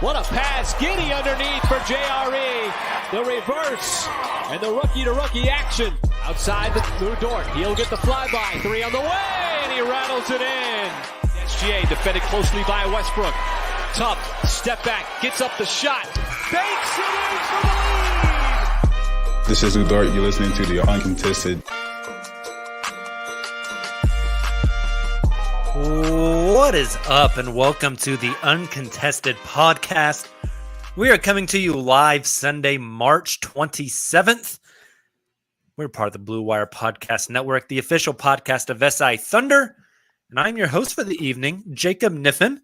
What a pass. Giddy underneath for JRE. The reverse and the rookie-to-rookie action. Outside the Dort. He'll get the flyby. 3 on the way, and he rattles it in. SGA defended closely by Westbrook. Tough. Step back. Gets up the shot. Banks it in for the lead. This is Dort. You're listening to the Uncontested. What is up, and welcome to the Uncontested podcast. We are coming to you live Sunday, March 27th. We're part of the Blue Wire Podcast Network, the official podcast of SI Thunder, and I'm your host for the evening, Jacob Niffen.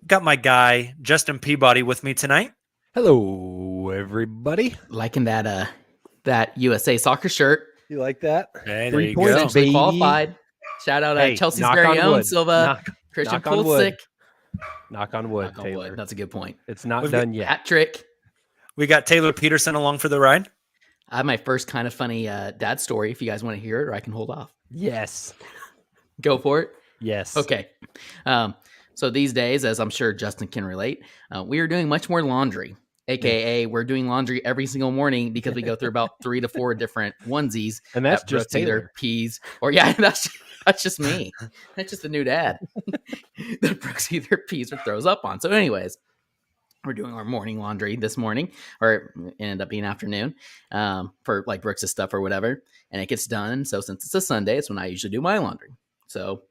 Got my guy, Justin Peabody, with me tonight. Hello, everybody. Liking that USA soccer shirt. You like that? Hey, there 3 you points, go. baby. Qualified. Shout out Chelsea's knock very on own wood. Silva, Christian knock on wood. Pulisic. Knock on wood, Knock on Taylor. wood. That's a good point. It's not We've done yet. Hat trick. We got Taylor Peterson along for the ride. I have my first kind of funny dad story if you guys want to hear it, or I can hold off. Yes. Go for it. Yes. Okay. So these days, as I'm sure Justin can relate, we are doing much more laundry. AKA, we're doing laundry every single morning because we go through about 3 to 4 different onesies. And that's that just Brooks either Taylor. pees or that's just me. That's just the new dad that Brooks either pees or throws up on. So, anyways, we're doing our morning laundry this morning, or it ended up being afternoon, for like Brooks' stuff or whatever, and it gets done. So since it's a Sunday, it's when I usually do my laundry. So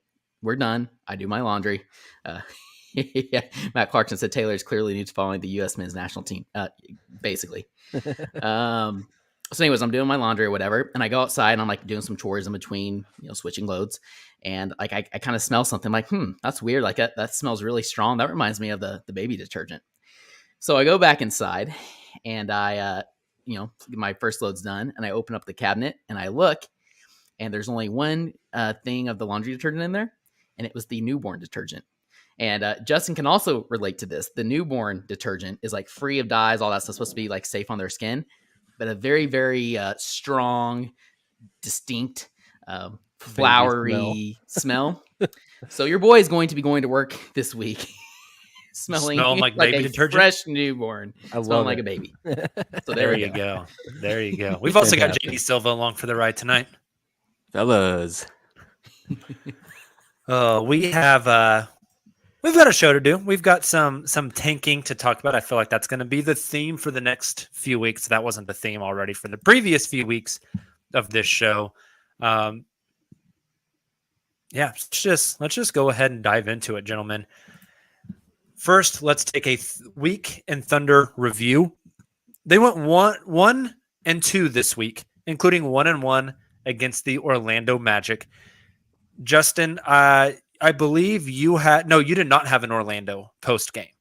we're done. I do my laundry. Yeah, Matt Clarkson said Taylor's clearly new to following the U.S. men's national team, basically. So anyways, I'm doing my laundry or whatever, and I go outside and I'm like doing some chores in between, switching loads. And like I kind of smell something like, that's weird. Like that smells really strong. That reminds me of the baby detergent. So I go back inside and I, my first load's done, and I open up the cabinet and I look, and there's only one thing of the laundry detergent in there, and it was the newborn detergent. And Justin can also relate to this. The newborn detergent is like free of dyes, all that stuff, supposed to be like safe on their skin, but a very, very strong, distinct, flowery smell. So your boy is going to be going to work this week smelling like baby detergent, fresh newborn, smelling like a baby. So there you go. There you go. We've also got JD Silva along for the ride tonight, Fellas. We've got a show to do. We've got some tanking to talk about. I feel like that's going to be the theme for the next few weeks. That wasn't the theme already for the previous few weeks of this show. Let's just go ahead and dive into it, gentlemen. First, let's take a week in Thunder review. They went 1-2 this week, including 1-1 against the Orlando Magic. Justin, I believe you did not have an Orlando post game.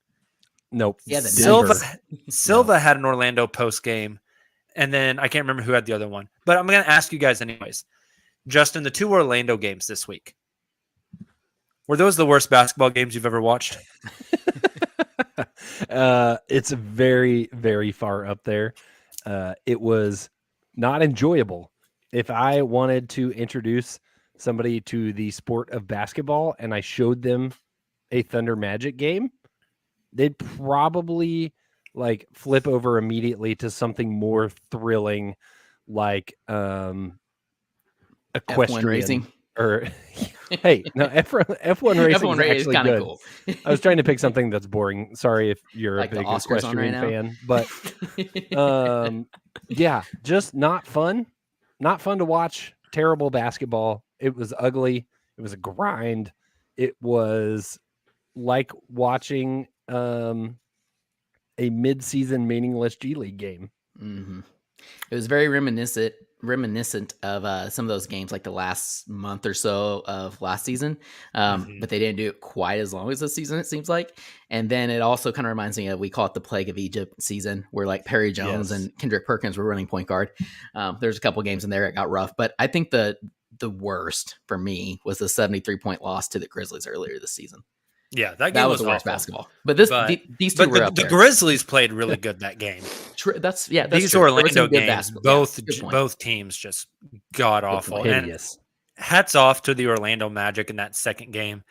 Nope. Yeah, Silva had an Orlando post game, and then I can't remember who had the other one. But I'm going to ask you guys anyways. Justin, the 2 Orlando games this week, were those the worst basketball games you've ever watched? It's very, very far up there. It was not enjoyable. If I wanted to introduce somebody to the sport of basketball and I showed them a Thunder Magic game, they'd probably like flip over immediately to something more thrilling, like equestrian F1 racing. Or hey, no, F1 racing F1 is actually kind of good. cool. I was trying to pick something that's boring. Sorry if you're Like a the big Oscars on equestrian right fan, but yeah, just not fun. Not fun to watch. Terrible basketball. It was ugly. It was a grind. It was like watching a mid-season meaningless G League game. Mm-hmm. It was very reminiscent of some of those games like the last month or so of last season, but they didn't do it quite as long as this season, it seems like. And then it also kind of reminds me of, we call it the Plague of Egypt season, where like Perry Jones and Kendrick Perkins were running point guard. There's a couple games in there that got rough, but I think the worst for me was the 73-point loss to the Grizzlies earlier this season. Yeah, that game was the worst awful. basketball. But these two were up the there. Grizzlies played really good that game. That's These true. Orlando games, basketball. both teams just god awful. Hideous. And hats off to the Orlando Magic in that second game.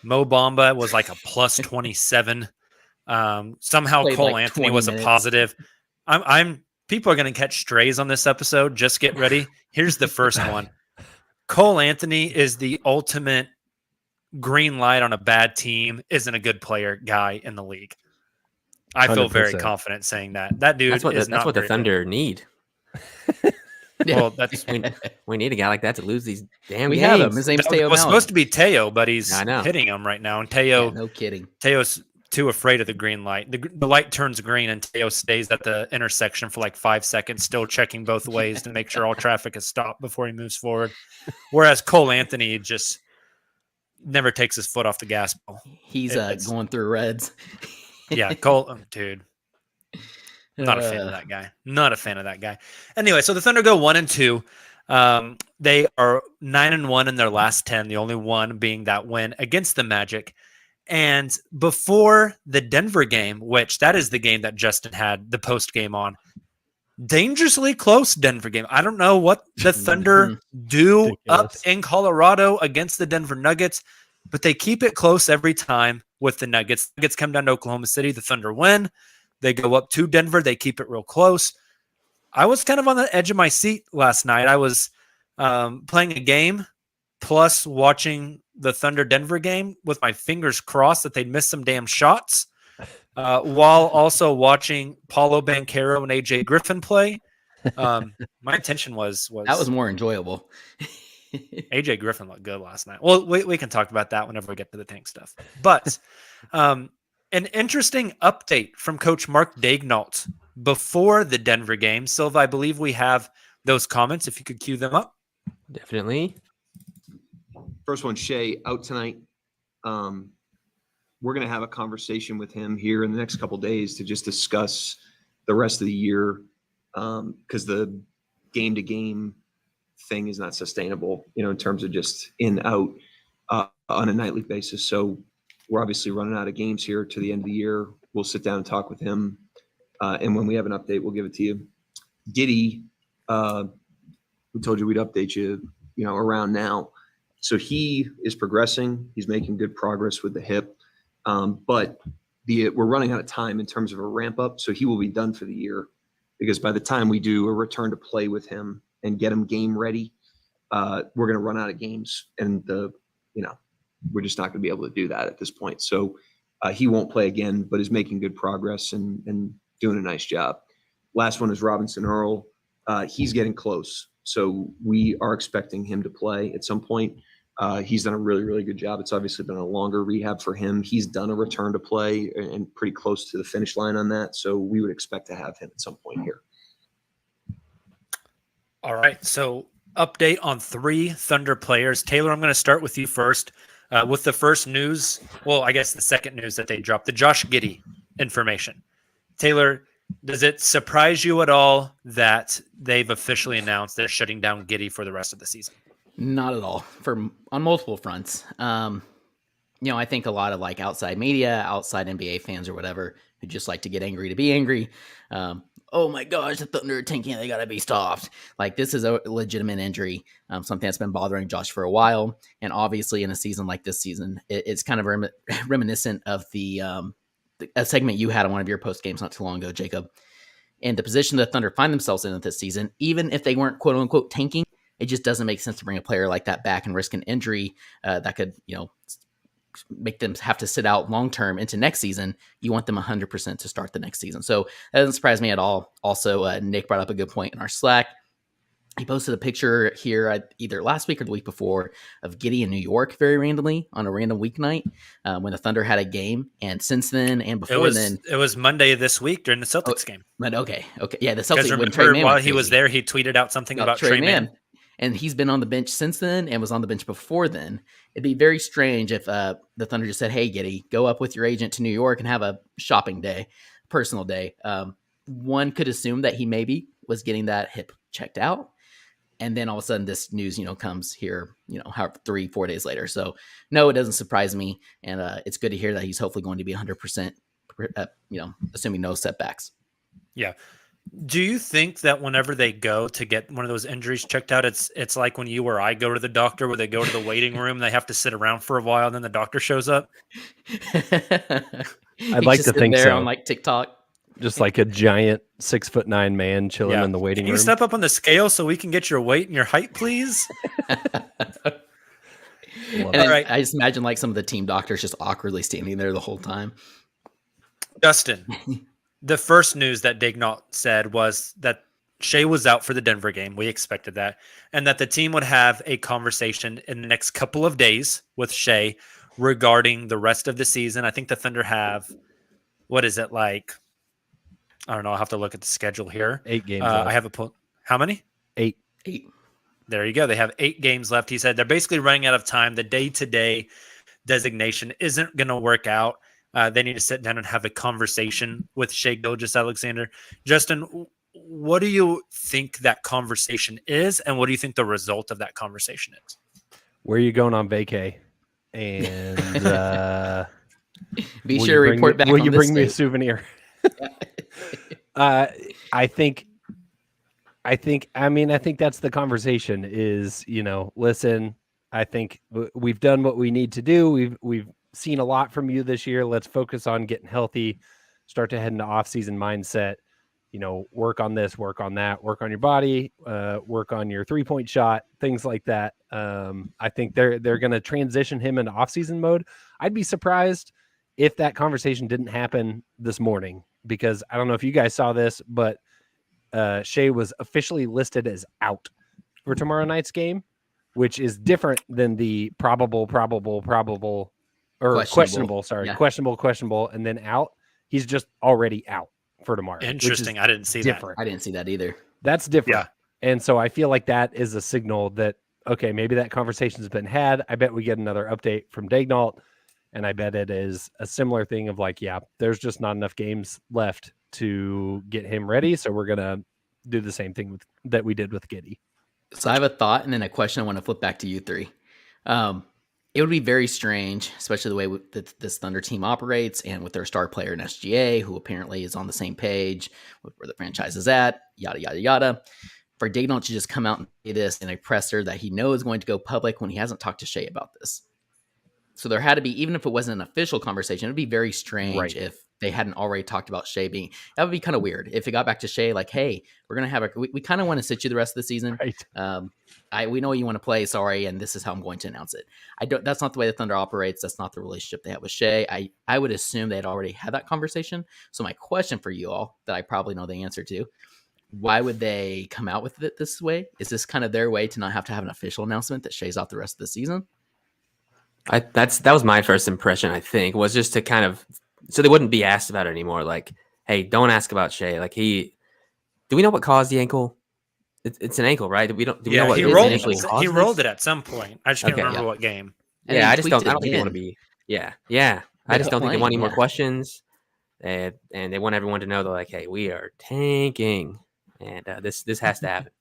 Mo Bamba was like a plus 27. Somehow Played Cole like Anthony 20 was a minutes. positive. People are going to catch strays on this episode. Just get ready. Here's the first one. Cole Anthony is the ultimate green light on a bad team, isn't a good player guy in the league. I feel very 100%. confident saying that. That dude That's what is that's not what the very good. Thunder need. Well, that's We need a guy like that to lose these damn we games. have him. His name's that Teo was Mallon. supposed to be Teo, but he's I know. hitting him right now. And Yeah, no kidding. Teo's too afraid of the green light. The light turns green, and Teo stays at the intersection for like 5 seconds, still checking both ways to make sure all traffic is stopped before he moves forward. Whereas Cole Anthony just never takes his foot off the gas pedal. He's going through reds. Yeah, Cole, dude. Not a fan of that guy. Not a fan of that guy. Anyway, so the Thunder go 1-2. They are 9-1 in their last 10. The only one being that win against the Magic. And before the Denver game, which that is the game that Justin had the post game on, dangerously close Denver game. I don't know what the Thunder do up Ridiculous. in Colorado against the Denver Nuggets, but they keep it close every time with the Nuggets. Nuggets come down to Oklahoma City. The Thunder win. They go up to Denver. They keep it real close. I was kind of on the edge of my seat last night. I was playing a game plus watching the Thunder Denver game with my fingers crossed that they'd miss some damn shots while also watching Paulo Banchero and AJ Griffin play. My attention was That was more enjoyable. AJ Griffin looked good last night. Well, we can talk about that whenever we get to the tank stuff. But an interesting update from Coach Mark Daignault before the Denver game. Silva, I believe we have those comments. If you could cue them up. Definitely. First one, Shea, out tonight. We're going to have a conversation with him here in the next couple of days to just discuss the rest of the year because the game-to-game thing is not sustainable, in terms of just in, out on a nightly basis. So we're obviously running out of games here to the end of the year. We'll sit down and talk with him. And when we have an update, we'll give it to you. Giddy, we told you we'd update you, around now. So he is progressing. He's making good progress with the hip. But we're running out of time in terms of a ramp up. So he will be done for the year because by the time we do a return to play with him and get him game ready, we're going to run out of games. And we're just not going to be able to do that at this point. So he won't play again, but is making good progress and doing a nice job. Last one is Robinson Earl. He's getting close. So we are expecting him to play at some point. He's done a really, really good job. It's obviously been a longer rehab for him. He's done a return to play and pretty close to the finish line on that. So we would expect to have him at some point here. All right. So update on 3 Thunder players. Taylor, I'm going to start with you first. With the first news, well, I guess the second news that they dropped, the Josh Giddey information. Taylor, does it surprise you at all that they've officially announced they're shutting down Giddey for the rest of the season? Not at all. On multiple fronts. I think a lot of like outside media, outside NBA fans or whatever, who just like to get angry to be angry. Oh my gosh, the Thunder are tanking. They got to be stopped. Like this is a legitimate injury, something that's been bothering Josh for a while. And obviously in a season like this season, it's kind of reminiscent of a segment you had on one of your post games not too long ago, Jacob. And the position the Thunder find themselves in this season, even if they weren't quote unquote tanking, it just doesn't make sense to bring a player like that back and risk an injury that could, make them have to sit out long-term into next season. You want them 100% to start the next season. So that doesn't surprise me at all. Also, Nick brought up a good point in our Slack. He posted a picture here either last week or the week before of Giddey in New York very randomly on a random weeknight when the Thunder had a game. And since then and before then. It was Monday this week during the Celtics game. But okay. Yeah, the Because Celtics when Trey remember Mann while went he was crazy. there, he tweeted out something about Trey Mann. And he's been on the bench since then and was on the bench before then. It'd be very strange if the Thunder just said, hey, Giddey, go up with your agent to New York and have a shopping day, personal day. One could assume that he maybe was getting that hip checked out. And then all of a sudden this news, comes here, 3-4 days later. So no, it doesn't surprise me. And it's good to hear that he's hopefully going to be 100%, assuming no setbacks. Yeah. Do you think that whenever they go to get one of those injuries checked out, it's like when you or I go to the doctor where they go to the waiting room, they have to sit around for a while, and then the doctor shows up? He's like just to sitting think there so. on like TikTok. Just like a giant 6'9" man chilling Yeah. in the waiting Can you room. step up on the scale so we can get your weight and your height, please? And All then right. I just imagine like some of the team doctors just awkwardly standing there the whole time. Justin, the first news that Daignault said was that Shea was out for the Denver game. We expected that. And that the team would have a conversation in the next couple of days with Shea regarding the rest of the season. I think the Thunder have, what is it, like, I don't know. I'll have to look at the schedule here. 8 games left. I have how many? 8. There you go. They have 8 games left. He said they're basically running out of time. The day-to-day designation isn't going to work out. They need to sit down and have a conversation with Shea Gilgeous-Alexander. Justin, what do you think that conversation is, and what do you think the result of that conversation is? Where are you going on vacay? And Be sure to report back. Will on you this bring me a date. souvenir? I think that's the conversation is, listen, I think we've done what we need to do. We've seen a lot from you this year. Let's focus on getting healthy, start to head into off-season mindset, work on this, work on that, work on your body, work on your 3-point shot, things like that. I think they're going to transition him into off-season mode. I'd be surprised if that conversation didn't happen this morning, because I don't know if you guys saw this, but Shea was officially listed as out for tomorrow night's game, which is different than the probable, or questionable. Sorry, Yeah. questionable, and then out. He's just already out for tomorrow. Interesting. I didn't see different. I didn't see that either. That's different. Yeah. And so I feel like that is a signal that, okay, maybe that conversation's been had. I bet we get another update from Daignault, and I bet it is a similar thing of like, yeah, there's just not enough games left to get him ready. So we're going to do the same thing that we did with Giddey. So I have a thought and then a question I want to flip back to you three. It would be very strange, especially the way that this Thunder team operates and with their star player in SGA, who apparently is on the same page with where the franchise is at, yada, yada, yada. For Daignault to just come out and say this in a presser that he knows is going to go public when he hasn't talked to Shea about this. So there had to be, even if it wasn't an official conversation, it'd be very strange if they hadn't already talked about Shea being, that would be kind of weird. If it got back to Shea, like, hey, we're going to have we kind of want to sit you the rest of the season. Right. We know you want to play, sorry, and this is how I'm going to announce it. That's not the way the Thunder operates. That's not the relationship they have with Shea. I would assume they had already had that conversation. So my question for you all, that I probably know the answer to, why would they come out with it this way? Is this kind of their way to not have to have an official announcement that Shea's out the rest of the season? That was my first impression, I think, was just to kind of, so they wouldn't be asked about it anymore. Like, hey, don't ask about Shea. Like do we know what caused the ankle? It's an ankle, right? Do we know what he caused rolled it at some point. I just can't remember what game. And Yeah, he I don't tweaked think it they want to be. Yeah. I just don't think they want any more questions, and they want everyone to know that, like, hey, we are tanking, and this has to happen.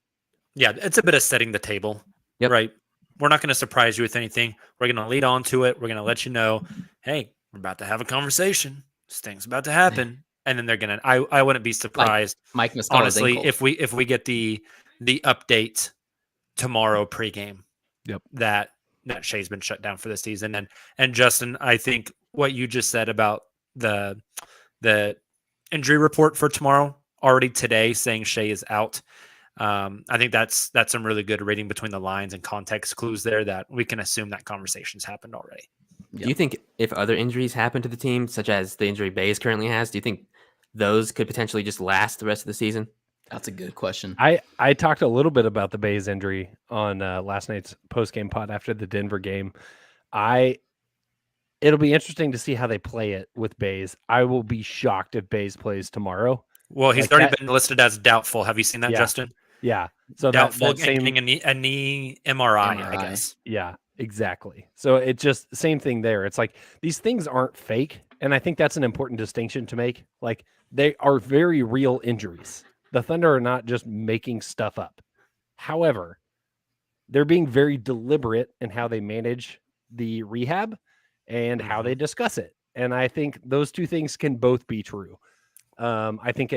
Yeah, it's a bit of setting the table, Yep. right? We're not going to surprise you with anything. We're going to lead on to it. We're going to let you know, hey, we're about to have a conversation. This thing's about to happen, and then they're going to. I wouldn't be surprised, Mike Muscala's honestly, ankle. if we get the update tomorrow pregame. Yep. That Shea's been shut down for the season, and Justin, I think what you just said about the injury report for tomorrow already today saying Shea is out. I think that's some really good reading between the lines and context clues there that we can assume that conversation's happened already. Do you think if other injuries happen to the team, such as the injury Baze currently has, do you think those could potentially just last the rest of the season? That's a good question. I talked a little bit about the Baze injury on last night's post-game pod after the Denver game. It'll be interesting to see how they play it with Baze. I will be shocked if Baze plays tomorrow. Well, he's already been listed as doubtful. Have you seen that, Justin? Yeah. So doubtful that same getting a knee MRI, I guess. Yeah, exactly. So it's just same thing there. It's like these things aren't fake, and I think that's an important distinction to make. Like, they are very real injuries. The Thunder are not just making stuff up. However, they're being very deliberate in how they manage the rehab and how they discuss it. And I think those two things can both be true. I think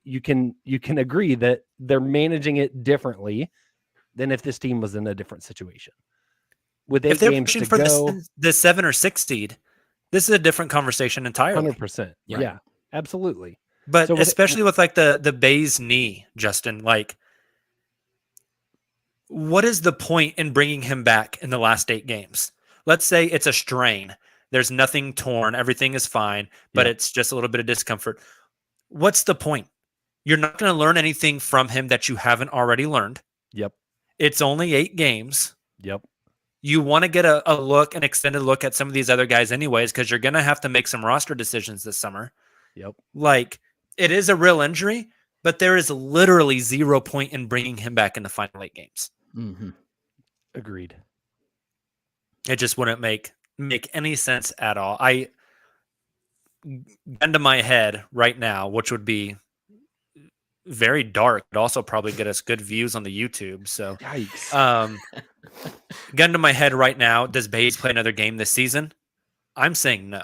you can agree that they're managing it differently than if this team was in a different situation. With 8 games to go, the 7 or 6 seed, This is a different conversation entirely. 100%. Yeah. Yeah, absolutely. But So with- especially with like the Bayes knee, Justin, like what is the point in bringing him back in the last 8 games? Let's say it's a strain. There's nothing torn, everything is fine, but Yeah. it's just a little bit of discomfort. What's the point? You're not going to learn anything from him that you haven't already learned. Yep. It's only 8 games. Yep. You want to get a look, an extended look at some of these other guys anyways, because you're going to have to make some roster decisions this summer. Yep. Like, it is a real injury, but there is literally 0 point in bringing him back in the final 8 games. Mm-hmm. Agreed. It just wouldn't make any sense at all. Gun to my head right now, which would be very dark, but also probably get us good views on the YouTube. So, Yikes. gun to my head right now, does Bayes play another game this season? I'm saying no.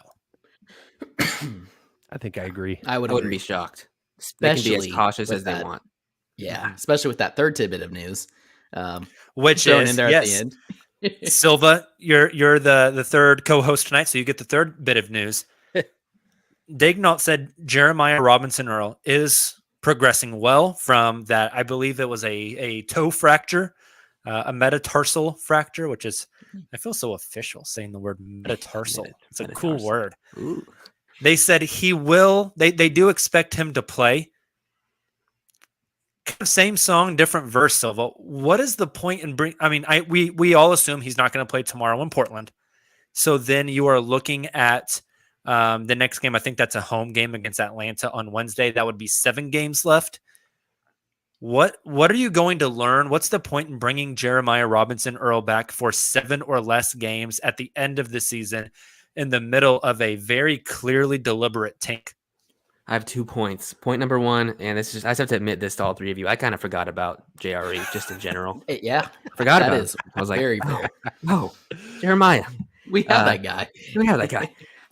I think I agree. I would I wouldn't agree. be shocked. They can be as Especially cautious with as they that. want. Yeah, especially with that third tidbit of news. Which thrown is in there yes, at the end. Silva, you're the third co-host tonight, so you get the third bit of news. Daignault said Jeremiah Robinson Earl is progressing well from that. I believe it was a toe fracture, a metatarsal fracture, which is, I feel so official saying the word metatarsal. It's a cool Metatarsal. word. Ooh. They said he will. They do expect him to play. Kind of same song, different verse, Silva. What is the point in bring? I mean, we all assume he's not going to play tomorrow in Portland. So then you are looking at the next game. I think that's a home game against Atlanta on Wednesday. That would be 7 games left. What are you going to learn? What's the point in bringing Jeremiah Robinson Earl back for 7 or less games at the end of the season in the middle of a very clearly deliberate tank? I have 2 points. Point number 1, and this is I just have to admit this to all 3 of you. I kind of forgot about JRE just in general. Yeah, Forgot that about is it. I was like, very oh, fair. oh, Jeremiah. We have that guy. We have that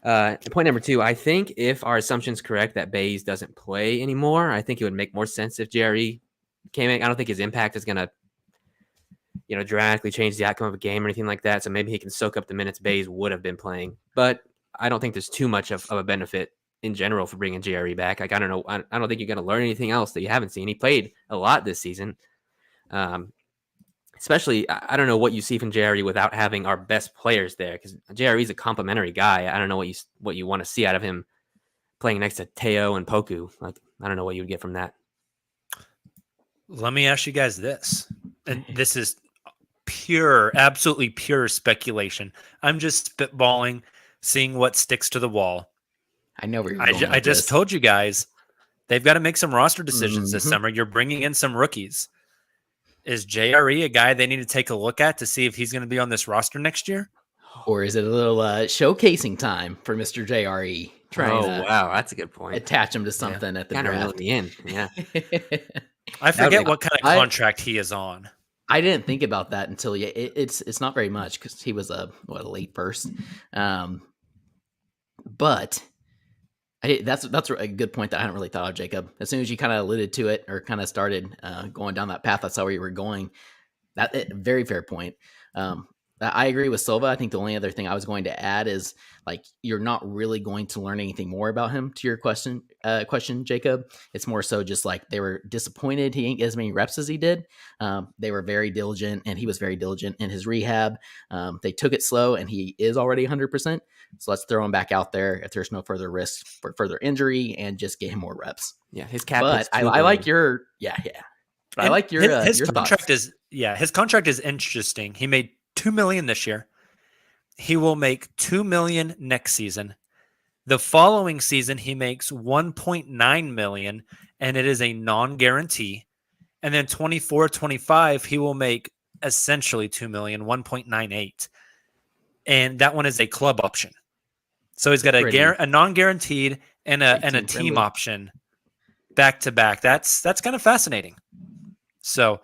guy. Point number 2, I think if our assumption is correct that Bayes doesn't play anymore, I think it would make more sense if JRE came in. I don't think his impact is going to, dramatically change the outcome of a game or anything like that. So maybe he can soak up the minutes Bayes would have been playing. But I don't think there's too much of a benefit in general for bringing JRE back. Like, I don't know. I don't think you're going to learn anything else that you haven't seen. He played a lot this season. Especially, I don't know what you see from JRE without having our best players there, because JRE is a complimentary guy. I don't know what you want to see out of him playing next to Teo and Poku. Like, I don't know what you would get from that. Let me ask you guys this, and this is absolutely pure speculation. I'm just spitballing, seeing what sticks to the wall. I know where you're I going. just told you guys they've got to make some roster decisions this Mhm. summer. You're bringing in some rookies. Is JRE a guy they need to take a look at to see if he's going to be on this roster next year? Or is it a little showcasing time for Mr. JRE? Trying to Wow, that's a good point. attach him to something at the Kind of draft. really in, yeah. I forget be- what kind of I- contract he is on. I didn't think about that until it's not very much because he was a late first, but that's a good point that I hadn't really thought of, Jacob. As soon as you kind of alluded to it or kind of started going down that path, I saw where you were going. Very fair point. I agree with Silva. I think the only other thing I was going to add is like you're not really going to learn anything more about him. To your question, Jacob, it's more so just like they were disappointed he ain't get as many reps as he did. They were very diligent, and he was very diligent in his rehab. They took it slow, and he is already 100%. So let's throw him back out there if there's no further risk for further injury, and just get him more reps. Yeah, his cap. But hits I 2 like million. your But I And like your his your contract thoughts. his contract is interesting. He made $2 million this year. He will make $2 million next season. The following season, he makes $1.9 million, and it is a non-guarantee. And then 24-25, he will make essentially $2 million, 1.98, and that one is a club option. So he's got a non-guaranteed and a Pretty team team-friendly. option back to back. That's kind of fascinating. So,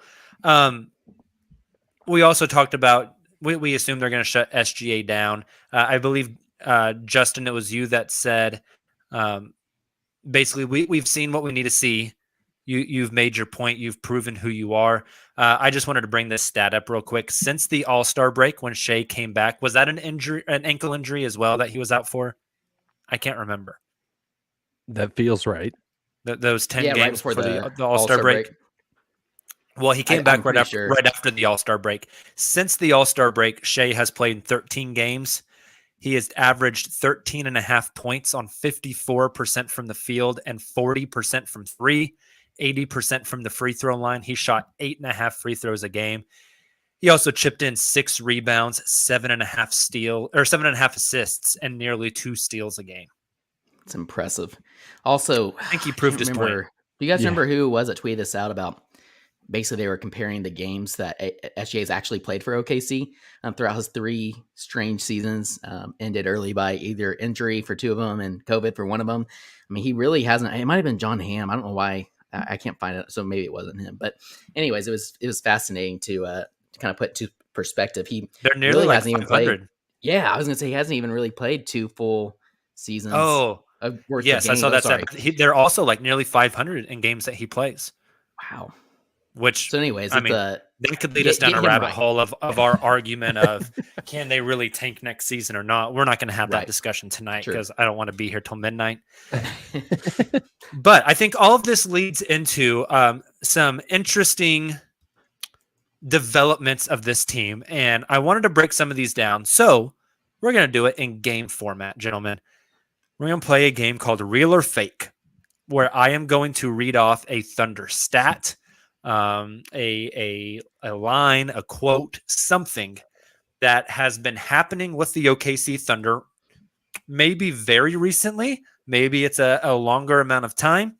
we also talked about we assume they're going to shut SGA down. I believe Justin, it was you that said basically we've seen what we need to see. You've made your point. You've proven who you are. I just wanted to bring this stat up real quick. Since the All-Star break, when Shea came back, was that an ankle injury as well that he was out for? I can't remember. That feels right. Those 10 Yeah, right games before before the the All-Star break. Well, he came back I'm pretty right after the All-Star break. Since the All-Star break, Shea has played in 13 games. He has averaged 13.5 points on 54% from the field and 40% from three, 80% from the free throw line. He shot 8.5 free throws a game. He also chipped in 6 rebounds, 7.5 assists, and nearly 2 steals a game. It's impressive. Also, I think he proved his point. Do you guys remember who it was that tweeted this out about? Basically, they were comparing the games that SGA's actually played for OKC throughout his 3 strange seasons, ended early by either injury for 2 of them and COVID for 1 of them. I mean, he really hasn't. It might have been John Hamm. I don't know why. I can't find it, so maybe it wasn't him. But anyways, it was fascinating to kind of put to perspective. They're nearly really like hasn't even 500. played. Yeah, I was gonna say he hasn't even really played 2 full seasons. Worth yes, of I saw games. that. They're also like nearly 500 in games that he plays. Wow. Which, So anyways, I mean, that could lead us down a rabbit hole of our argument of can they really tank next season or not. We're not going to have that discussion tonight because I don't want to be here till midnight. But I think all of this leads into some interesting developments of this team, and I wanted to break some of these down. So we're going to do it in game format, gentlemen. We're going to play a game called Real or Fake, where I am going to read off a Thunder stat, a line, a quote, something that has been happening with the OKC Thunder, maybe very recently, maybe it's a longer amount of time.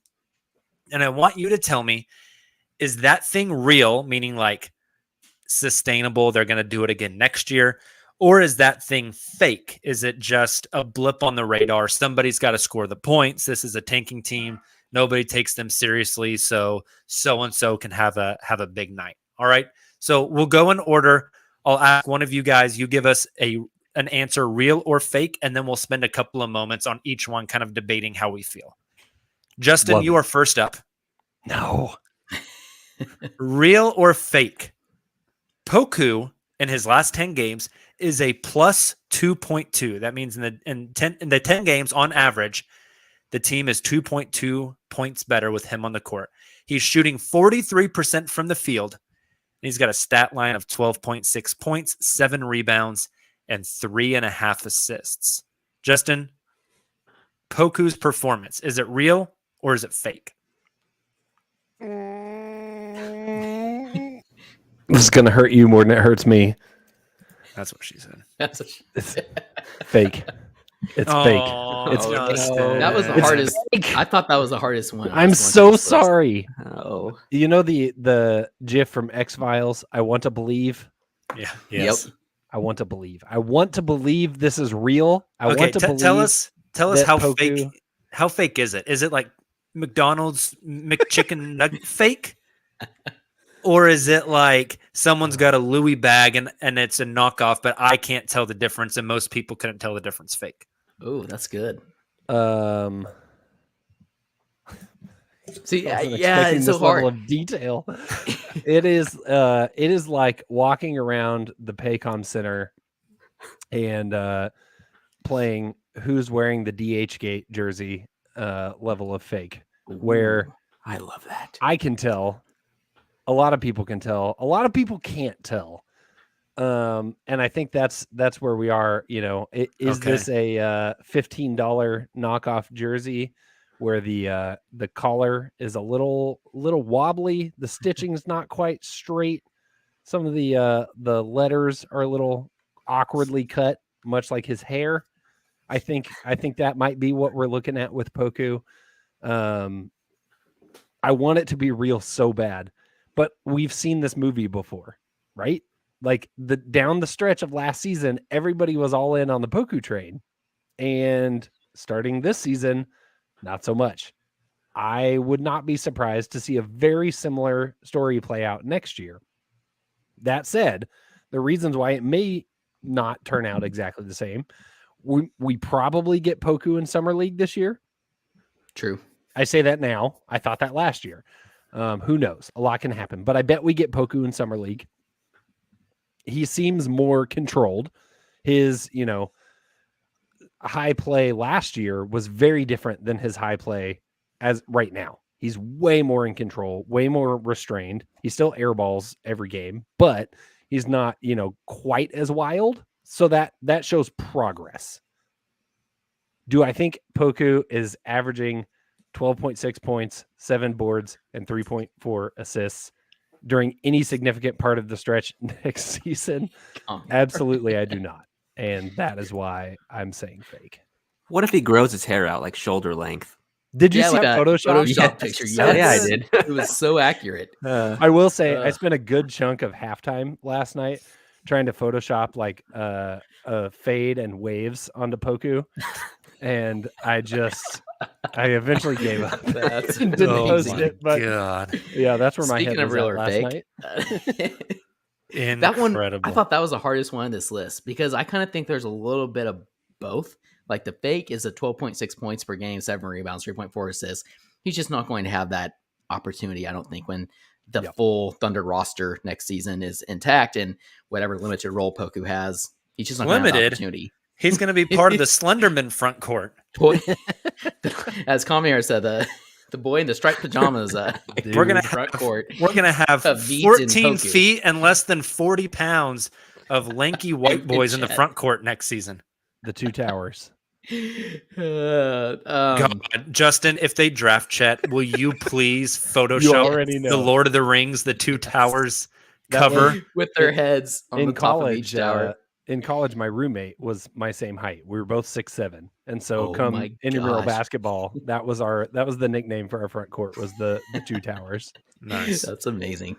And I want you to tell me, is that thing real, meaning like sustainable, they're going to do it again next year? Or is that thing fake? Is it just a blip on the radar? Somebody's got to score the points. This is a tanking team. Nobody takes them seriously, so and so can have a big night. All right. So we'll go in order. I'll ask one of you guys. You give us an answer, real or fake, and then we'll spend a couple of moments on each one, kind of debating how we feel. Justin, you are first up. No. Real or fake? Poku in his last 10 games is a plus 2.2. That means in the 10 games on average, the team is 2.2 points better with him on the court. He's shooting 43% from the field. He's got a stat line of 12.6 points, 7 rebounds, and 3.5 assists. Justin, Poku's performance, is it real or is it fake? This is going to hurt you more than it hurts me. That's what she said. It's fake. It's fake. It's Justin. That was the hardest. I thought that was the hardest one. I'm so sorry. Oh, You know the GIF from X-Files, I want to believe. Yeah. Yes. Yep. I want to believe. I want to believe this is real. I want to believe. Tell us that how Poku- fake. How fake is it? Is it like McDonald's McChicken nugget fake? Or is it like someone's got a Louis bag and it's a knockoff, but I can't tell the difference, and most people couldn't tell the difference fake? Oh, that's good. See, I wasn't yeah, expecting it's this so hard. level of detail. It is like walking around the Paycom Center and playing who's wearing the DH Gate jersey level of fake, where I love that. I can tell. A lot of people can tell. A lot of people can't tell. And I think that's where we are. You know, is this a $15 knockoff jersey where the collar is a little wobbly, the stitching's not quite straight, some of the letters are a little awkwardly cut, much like his hair. I think that might be what we're looking at with Poku. I want it to be real so bad. But we've seen this movie before, right? Like down the stretch of last season, everybody was all in on the Poku train. And starting this season, not so much. I would not be surprised to see a very similar story play out next year. That said, the reasons why it may not turn out exactly the same, we probably get Poku in Summer League this year. True. I say that now. I thought that last year. Who knows? A lot can happen, but I bet we get Poku in Summer League. He seems more controlled. His, high play last year was very different than his high play as right now. He's way more in control, way more restrained. He still airballs every game, but he's not, quite as wild. So that shows progress. Do I think Poku is averaging 12.6 points, 7 boards, and 3.4 assists during any significant part of the stretch next season? Absolutely, I do not. And that is why I'm saying fake. What if he grows his hair out like shoulder length? Did you see like that a Photoshop picture? Oh, yeah, I Yes. did. It was so accurate. I will say I spent a good chunk of halftime last night trying to Photoshop like a fade and waves onto Poku. And I eventually gave up. That's and didn't post my it. But God. yeah, that's where my Speaking head of was real at or last fake, night. that one, Incredible. I thought that was the hardest one on this list because I kind of think there's a little bit of both. Like the fake is a 12.6 points per game, 7 rebounds, 3.4 assists. He's just not going to have that opportunity, I don't think, when the full Thunder roster next season is intact and whatever limited role Poku has, he's just not going to have the opportunity. He's going to be part of the Slenderman front court. As Kamiar said, the boy in the striped pajamas. We're gonna front court. We're gonna have Of Veets and 14 Poku. feet and less than 40 pounds of lanky white boys in the Chet. front court next season. The two towers. God, Justin, if they draft Chet, will you please You Photoshop already know. the Lord of the Rings, the two towers That cover? was- with their heads on in the top of college, each tower. in college, my roommate was my same height. We were both 6'7", and so Oh come my intramural gosh. basketball, that was the nickname for our front court was the two towers. Nice. That's amazing.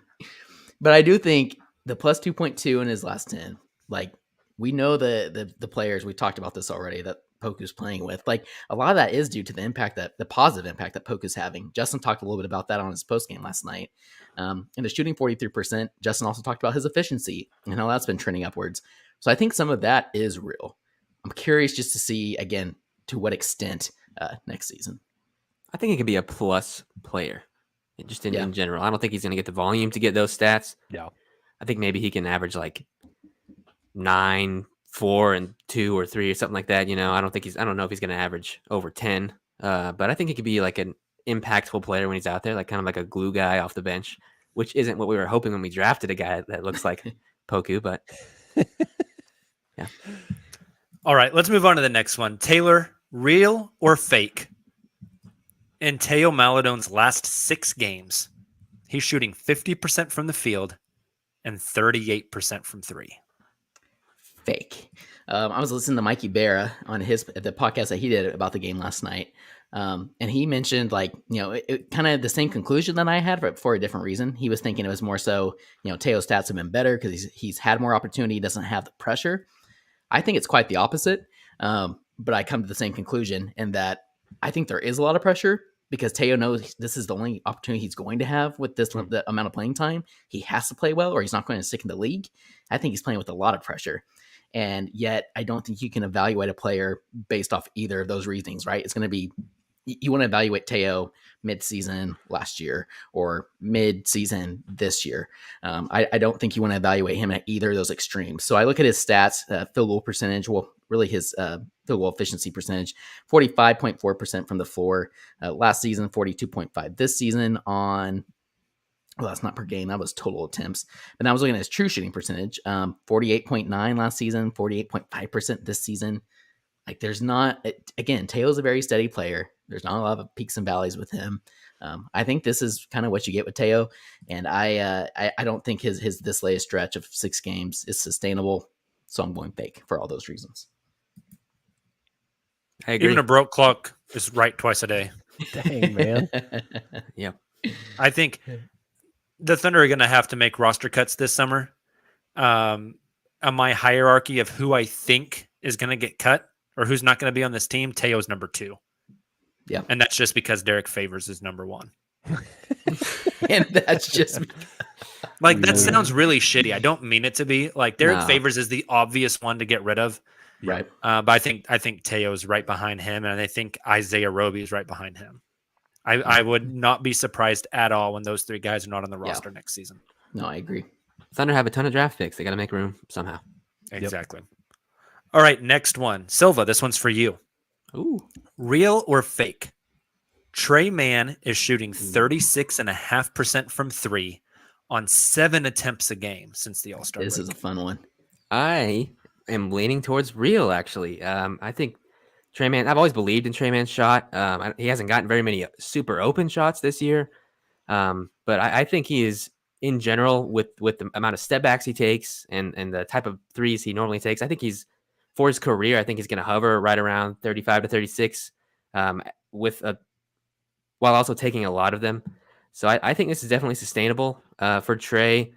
But I do think the plus 2.2 in his last 10, like we know the players, we talked about this already, that Poku's playing with. Like a lot of that is due to the positive impact that Poku's having. Justin talked a little bit about that on his post game last night. And the shooting 43%. Justin also talked about his efficiency and how that's been trending upwards. So I think some of that is real. I'm curious just to see again to what extent next season. I think he could be a plus player, just in Yeah. general. I don't think he's going to get the volume to get those stats. Yeah. I think maybe he can average like 9, 4, and 2 or 3 or something like that. I don't know if he's going to average over 10. But I think he could be like an impactful player when he's out there, like kind of like a glue guy off the bench, which isn't what we were hoping when we drafted a guy that looks like Poku. But yeah. All right, let's move on to the next one. Taylor, real or fake? In Teo Maladone's last 6 games, he's shooting 50% from the field and 38% from 3. Fake. I was listening to Mikey Berra on the podcast that he did about the game last night. And he mentioned it kind of the same conclusion that I had, but for a different reason. He was thinking it was more so, Teo's stats have been better because he's had more opportunity. He doesn't have the pressure. I think it's quite the opposite. But I come to the same conclusion in that I think there is a lot of pressure because Teo knows this is the only opportunity he's going to have with the amount of playing time. He has to play well or he's not going to stick in the league. I think he's playing with a lot of pressure. And yet I don't think you can evaluate a player based off either of those reasons, right? It's going to be, you want to evaluate Teo mid-season last year or mid-season this year. I don't think you want to evaluate him at either of those extremes. So I look at his stats, field goal percentage, really his field goal efficiency percentage, 45.4% from the floor. Last season, 42.5. This season on, well, that's not per game. That was total attempts. But I was looking at his true shooting percentage, 48.9 last season, 48.5% this season. Like there's not, again, Teo's a very steady player. There's not a lot of peaks and valleys with him. I think this is kind of what you get with Teo. And I don't think his this latest stretch of 6 games is sustainable. So I'm going fake for all those reasons. I agree. Even a broke clock is right twice a day. Dang, man. Yep. I think the Thunder are going to have to make roster cuts this summer. On my hierarchy of who I think is going to get cut or who's not going to be on this team, Teo's number 2. Yeah. And that's just because Derek Favors is number 1. And that's just Like, that sounds really shitty. I don't mean it to be. Like, Derek No. Favors is the obvious one to get rid of. right. But I think Teo's right behind him, and I think Isaiah Roby is right behind him. I would not be surprised at all when those 3 guys are not on the roster next season. No, I agree. Thunder have a ton of draft picks. They got to make room somehow. Exactly. All right, next one. Silva, this one's for you. Ooh. Real or fake? Trey Mann is shooting 36.5% from 3 on 7 attempts a game since the All-Star This break. is a fun one. I am leaning towards real, actually. I think Trey Mann, I've always believed in Trey Mann's shot. He hasn't gotten very many super open shots this year. But I think he is, in general, with the amount of step backs he takes and the type of threes he normally takes, I think he's, for his career, I think he's going to hover right around 35 to 36 while also taking a lot of them. So I think this is definitely sustainable for Trey.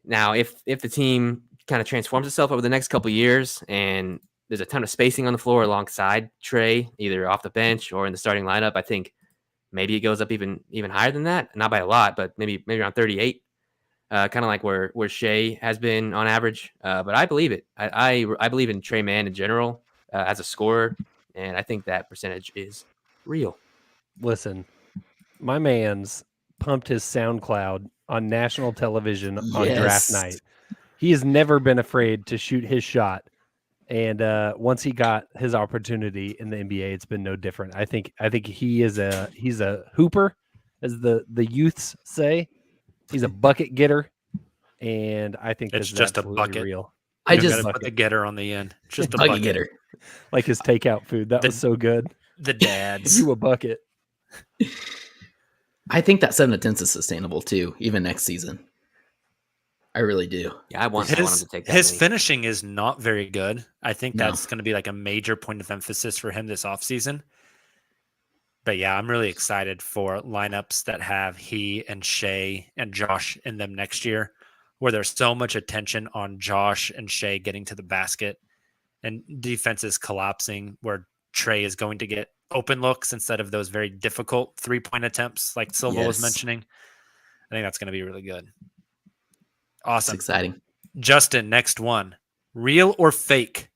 Now, if the team kind of transforms itself over the next couple of years and there's a ton of spacing on the floor alongside Trey, either off the bench or in the starting lineup, I think maybe it goes up even higher than that. Not by a lot, but maybe around 38, kind of like where Shea has been on average. But I believe it. I believe in Trey Mann in general as a scorer, and I think that percentage is real. Listen, my man's pumped his SoundCloud on national television on draft night. He has never been afraid to shoot his shot. And once he got his opportunity in the NBA, it's been no different. I think he's a hooper, as the youths say. He's a bucket getter, and I think It's that's just a absolutely bucket. real. I just put the getter on the end. Just a bucket getter. Like his takeout food. That was so good. The dads. You a bucket. I think that 7 attempts is sustainable too, even next season. I really do. Yeah, I want him to take that. His finishing is not very good. I think No. that's going to be like a major point of emphasis for him this offseason. But yeah, I'm really excited for lineups that have he and Shea and Josh in them next year, where there's so much attention on Josh and Shea getting to the basket and defenses collapsing, where Trey is going to get open looks instead of those very difficult 3-point attempts like Silva was Yes. mentioning. I think that's going to be really good. It's Awesome. exciting. Justin, next one. Real or fake?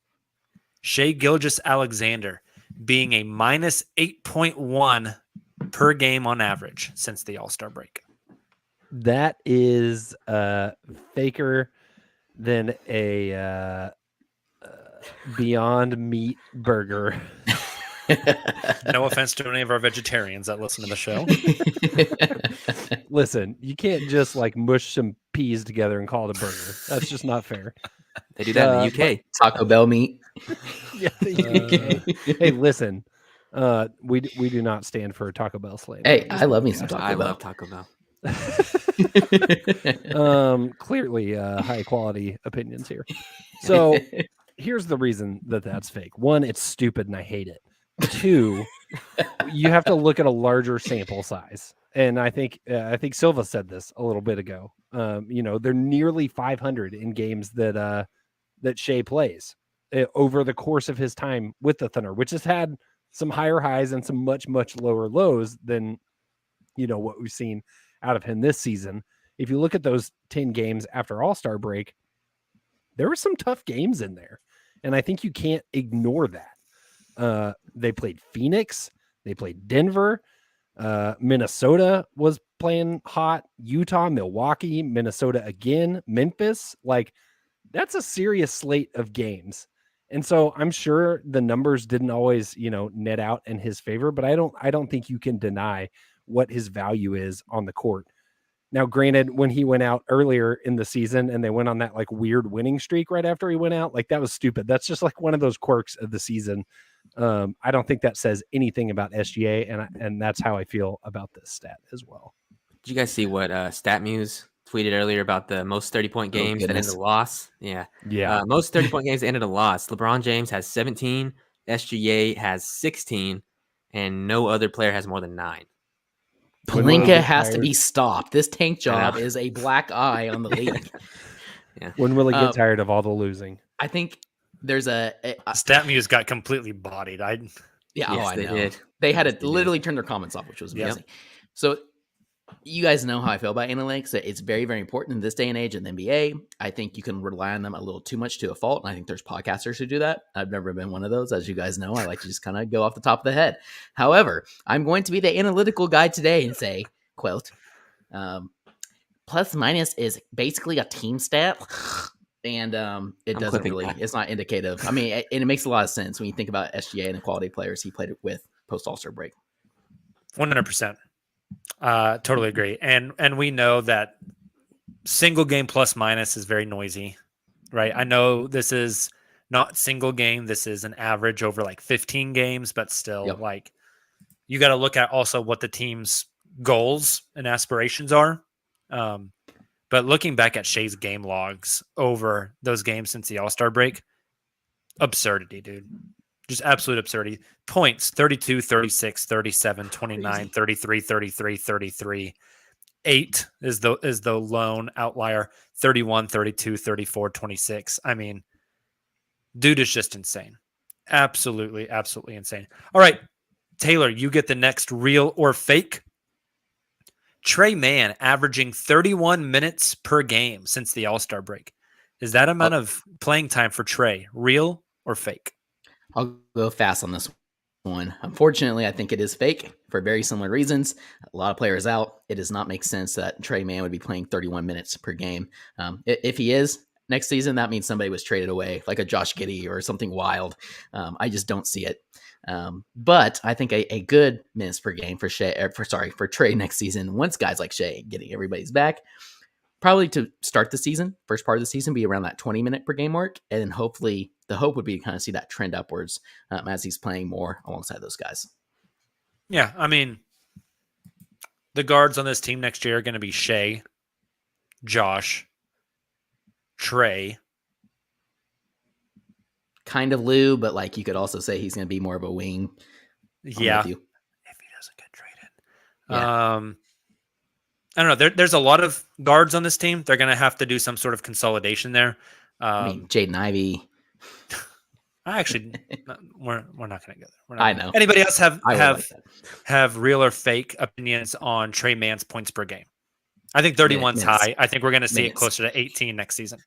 Shea Gilgeous-Alexander being a minus 8.1 per game on average since the All-Star break. That is faker than a Beyond Meat burger. No offense to any of our vegetarians that listen to the show. Listen, you can't just like mush some peas together and call it a burger. That's just not fair. They do that in the UK. Taco Bell meat. Yeah, hey, listen, we do not stand for Taco Bell slander. Hey, I love me some Taco I Bell. love Taco Bell. Clearly high quality opinions here. So here's the reason that's fake. One, it's stupid and I hate it. Two, you have to look at a larger sample size. And I think Silva said this a little bit ago. They're nearly 500 in games that Shea plays over the course of his time with the Thunder, which has had some higher highs and some much, much lower lows than, what we've seen out of him this season. If you look at those 10 games after All-Star break, there were some tough games in there. And I think you can't ignore that. They played Phoenix, they played Denver, Minnesota was playing hot, Utah, Milwaukee, Minnesota again, Memphis. Like, that's a serious slate of games. And so I'm sure the numbers didn't always, net out in his favor, but I don't think you can deny what his value is on the court. Now, granted, when he went out earlier in the season and they went on that like weird winning streak right after he went out, like that was stupid. That's just like one of those quirks of the season. I don't think that says anything about SGA, and that's how I feel about this stat as well. Did you guys see what StatMuse tweeted earlier about the most 30-point games that ended a loss? Yeah. Most 30-point games that ended a loss. LeBron James has 17, SGA has 16, and no other player has more than 9. Pelinka has to be stopped. This tank job is a black eye on the league. Yeah. When will he get tired of all the losing? I think there's StatMuse got completely bodied. Yeah, yes, I they know. did. They had to literally turn their comments off, which was amazing. So You guys know how I feel about analytics. It's very, very important in this day and age in the NBA. I think you can rely on them a little too much to a fault. And I think there's podcasters who do that. I've never been one of those. As you guys know, I like to just kind of go off the top of the head. However, I'm going to be the analytical guy today and say, quote, plus minus is basically a team stat. And it doesn't really, it's not indicative. I mean, and it makes a lot of sense when you think about SGA and the quality players he played with post All-Star break. 100%. Totally agree. And we know that single game plus minus is very noisy, right? I know this is not single game. This is an average over like 15 games, but still like you got to look at also what the team's goals and aspirations are. But looking back at Shea's game logs over those games since the All-Star break, absurdity, dude. Just absolute absurdity. Points 32, 36, 37, 29, 33, 33, 33. 8 is the lone outlier. 31, 32, 34, 26. I mean, dude is just insane. Absolutely, absolutely insane. All right, Taylor, you get the next real or fake. Trey Mann averaging 31 minutes per game since the All-Star break. Is that amount of playing time for Trey real or fake? I'll go fast on this one. Unfortunately, I think it is fake for very similar reasons. A lot of players out. It does not make sense that Trey Mann would be playing 31 minutes per game. If he is next season, that means somebody was traded away, like a Josh Giddey or something wild. I just don't see it. But I think a good minutes per game for Trey next season, once guys like Shea getting everybody's back, probably to start the season, first part of the season, be around that 20-minute per game mark. And then hopefully the hope would be to kind of see that trend upwards as he's playing more alongside those guys. Yeah, I mean, the guards on this team next year are going to be Shea, Josh, Trey. Kind of Lou, but like you could also say he's going to be more of a wing. Yeah. If he doesn't get traded. Yeah. I don't know. There's a lot of guards on this team. They're going to have to do some sort of consolidation there. I mean, Jaden Ivey. I actually, we're not going to go there. I know. Anybody else have real or fake opinions on Trey Mann's points per game? I think 31's high. I think we're going to see it closer to 18 next season.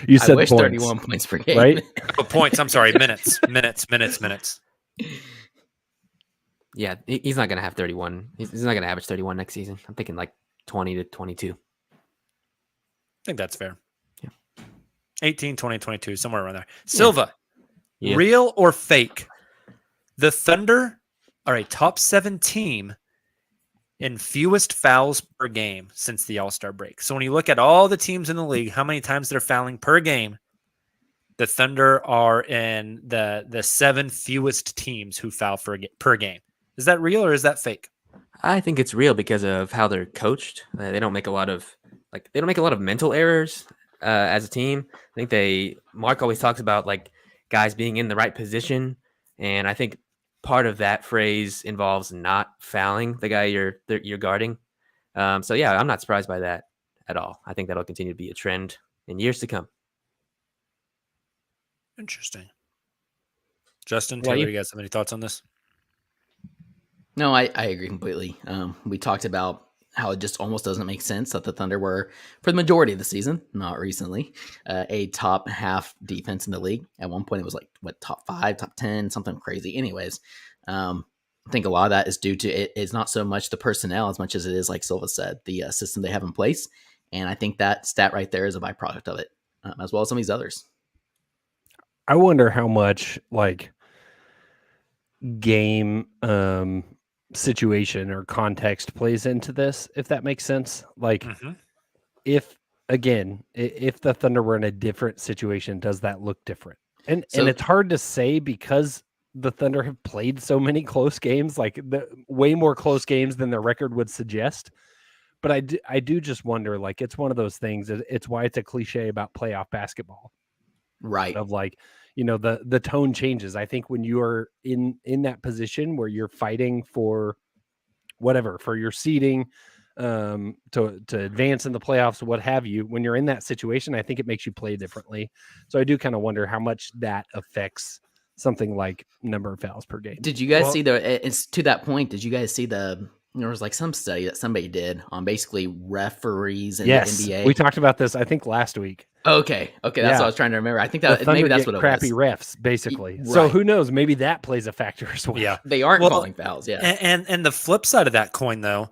You said I wish points, 31 points per game, right? Oh, points. I'm sorry. Minutes. Yeah, he's not going to have 31. He's not going to average 31 next season. I'm thinking like 20 to 22. I think that's fair. Yeah. 18, 20, 22, somewhere around there. Silva, real or fake? The Thunder are a top 7 team in fewest fouls per game since the All-Star break. So when you look at all the teams in the league, how many times they're fouling per game, the Thunder are in the 7 fewest teams who foul per game. Is that real or is that fake? I think it's real because of how they're coached. They don't make a lot of mental errors as a team. I think Mark always talks about like guys being in the right position, and I think part of that phrase involves not fouling the guy you're guarding. So yeah, I'm not surprised by that at all. I think that'll continue to be a trend in years to come. Interesting. Justin, Taylor, you guys have any thoughts on this? No, I agree completely. We talked about how it just almost doesn't make sense that the Thunder were, for the majority of the season, not recently, a top half defense in the league. At one point, it was like, top 5, top 10, something crazy. Anyways, I think a lot of that is due to it's not so much the personnel as much as it is, like Silva said, the system they have in place. And I think that stat right there is a byproduct of it, as well as some of these others. I wonder how much like game situation or context plays into this, if that makes sense. Like if the Thunder were in a different situation, does that look different? And it's hard to say because the Thunder have played so many close games, like way more close games than their record would suggest. But I do just wonder, like, it's one of those things. It's why it's a cliche about playoff basketball. Right. Of like, the tone changes. I think when you are in that position where you're fighting for whatever, for your seeding, to advance in the playoffs, what have you, when you're in that situation, I think it makes you play differently. So I do kind of wonder how much that affects something like number of fouls per game. Did you guys see it's to that point? Did you guys see the There was like some study that somebody did on basically referees in Yes, the NBA. we talked about this, I think, last week. Okay, that's Yeah. what I was trying to remember. I think The that Thunder maybe that's get what it crappy was. refs, basically. So Right. who knows? Maybe that plays a factor as well. Yeah. They aren't Well, calling fouls. Yeah. And the flip side of that coin, though,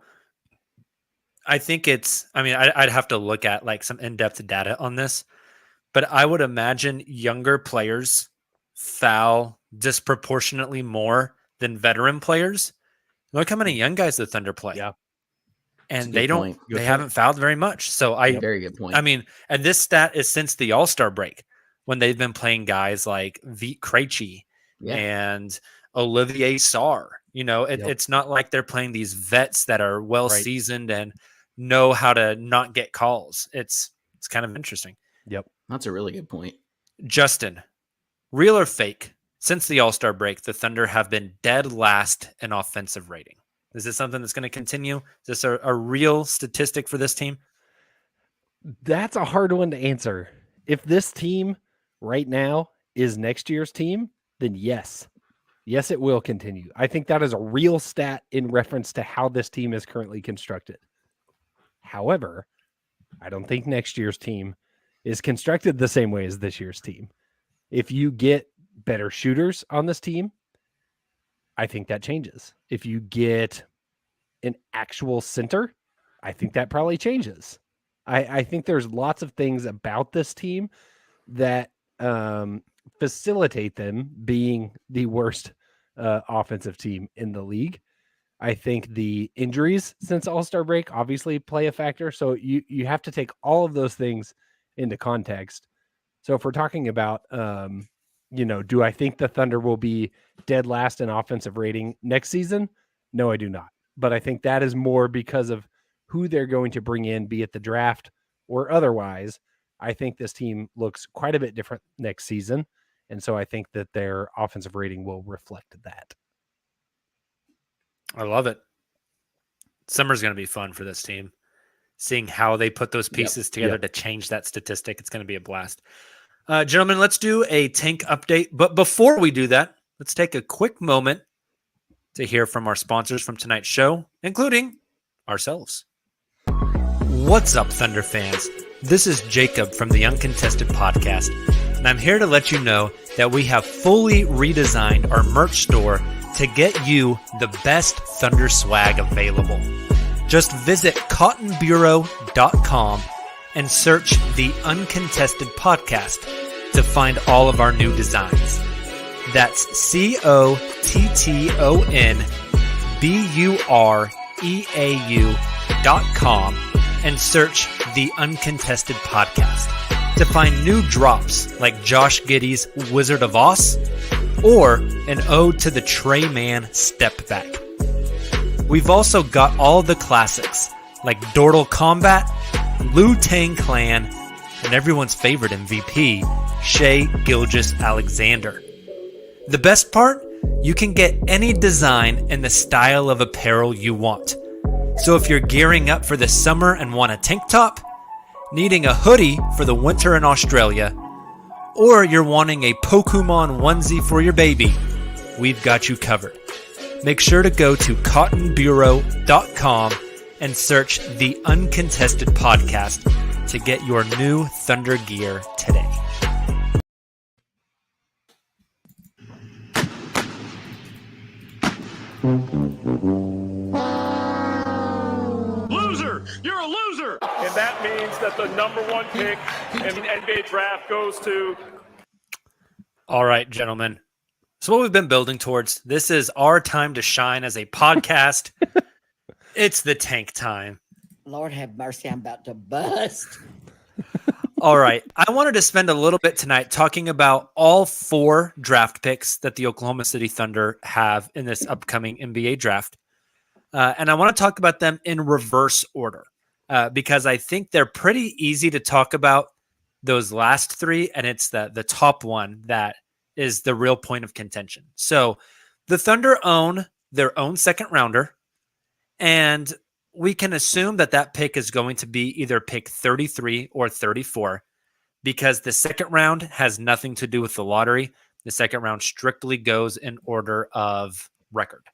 I think I'd have to look at like some in-depth data on this, but I would imagine younger players foul disproportionately more than veteran players. Look how many young guys the Thunder play. Yeah. That's a And good they don't, point. Good they point. haven't fouled very much. So Very good point. I mean, and this stat is since the All-Star break when they've been playing guys like Vít Krejci yeah. and Olivier Sarr. It's not like they're playing these vets that are well Right. seasoned and know how to not get calls. It's kind of interesting. Yep. That's a really good point. Justin, real or fake? Since the All-Star break, the Thunder have been dead last in offensive rating. Is this something that's going to continue? Is this a real statistic for this team? That's a hard one to answer. If this team right now is next year's team, then yes. Yes, it will continue. I think that is a real stat in reference to how this team is currently constructed. However, I don't think next year's team is constructed the same way as this year's team. If you get better shooters on this team, I think that changes. If you get an actual center, I think that probably changes. I think there's lots of things about this team that facilitate them being the worst offensive team in the league. I think the injuries since All-Star break obviously play a factor. So you have to take all of those things into context. So if we're talking about, do I think the Thunder will be dead last in offensive rating next season? No, I do not. But I think that is more because of who they're going to bring in, be it the draft or otherwise. I think this team looks quite a bit different next season. And so I think that their offensive rating will reflect that. I love it. Summer's going to be fun for this team. Seeing how they put those pieces together to change that statistic, it's going to be a blast. Gentlemen, let's do a tank update. But before we do that, let's take a quick moment to hear from our sponsors from tonight's show, including ourselves. What's up, Thunder fans? This is Jacob from the Uncontested podcast, and I'm here to let you know that we have fully redesigned our merch store to get you the best Thunder swag available. Just visit cottonbureau.com and search the Uncontested podcast to find all of our new designs. That's cottonbureau.com and search the Uncontested podcast to find new drops like Josh Giddey's Wizard of Oz or an ode to the Trey Man step back. We've also got all the classics like Dortal Combat, Liu Tang Clan, and everyone's favorite MVP, Shai Gilgeous-Alexander. The best part? You can get any design and the style of apparel you want. So if you're gearing up for the summer and want a tank top, needing a hoodie for the winter in Australia, or you're wanting a Pokemon onesie for your baby, we've got you covered. Make sure to go to cottonbureau.com and search the Uncontested podcast to get your new Thunder gear today. Loser! You're a loser! And that means that the number one pick in the NBA draft goes to... All right, gentlemen. So what we've been building towards, this is our time to shine as a podcast. It's the tank time. Lord have mercy, I'm about to bust. All right. I wanted to spend a little bit tonight talking about all 4 draft picks that the Oklahoma City Thunder have in this upcoming NBA draft. And I want to talk about them in reverse order because I think they're pretty easy to talk about, those last 3, and it's the top one that is the real point of contention. So the Thunder own their own second rounder, and we can assume that that pick is going to be either pick 33 or 34 because the second round has nothing to do with the lottery. The second round strictly goes in order of record.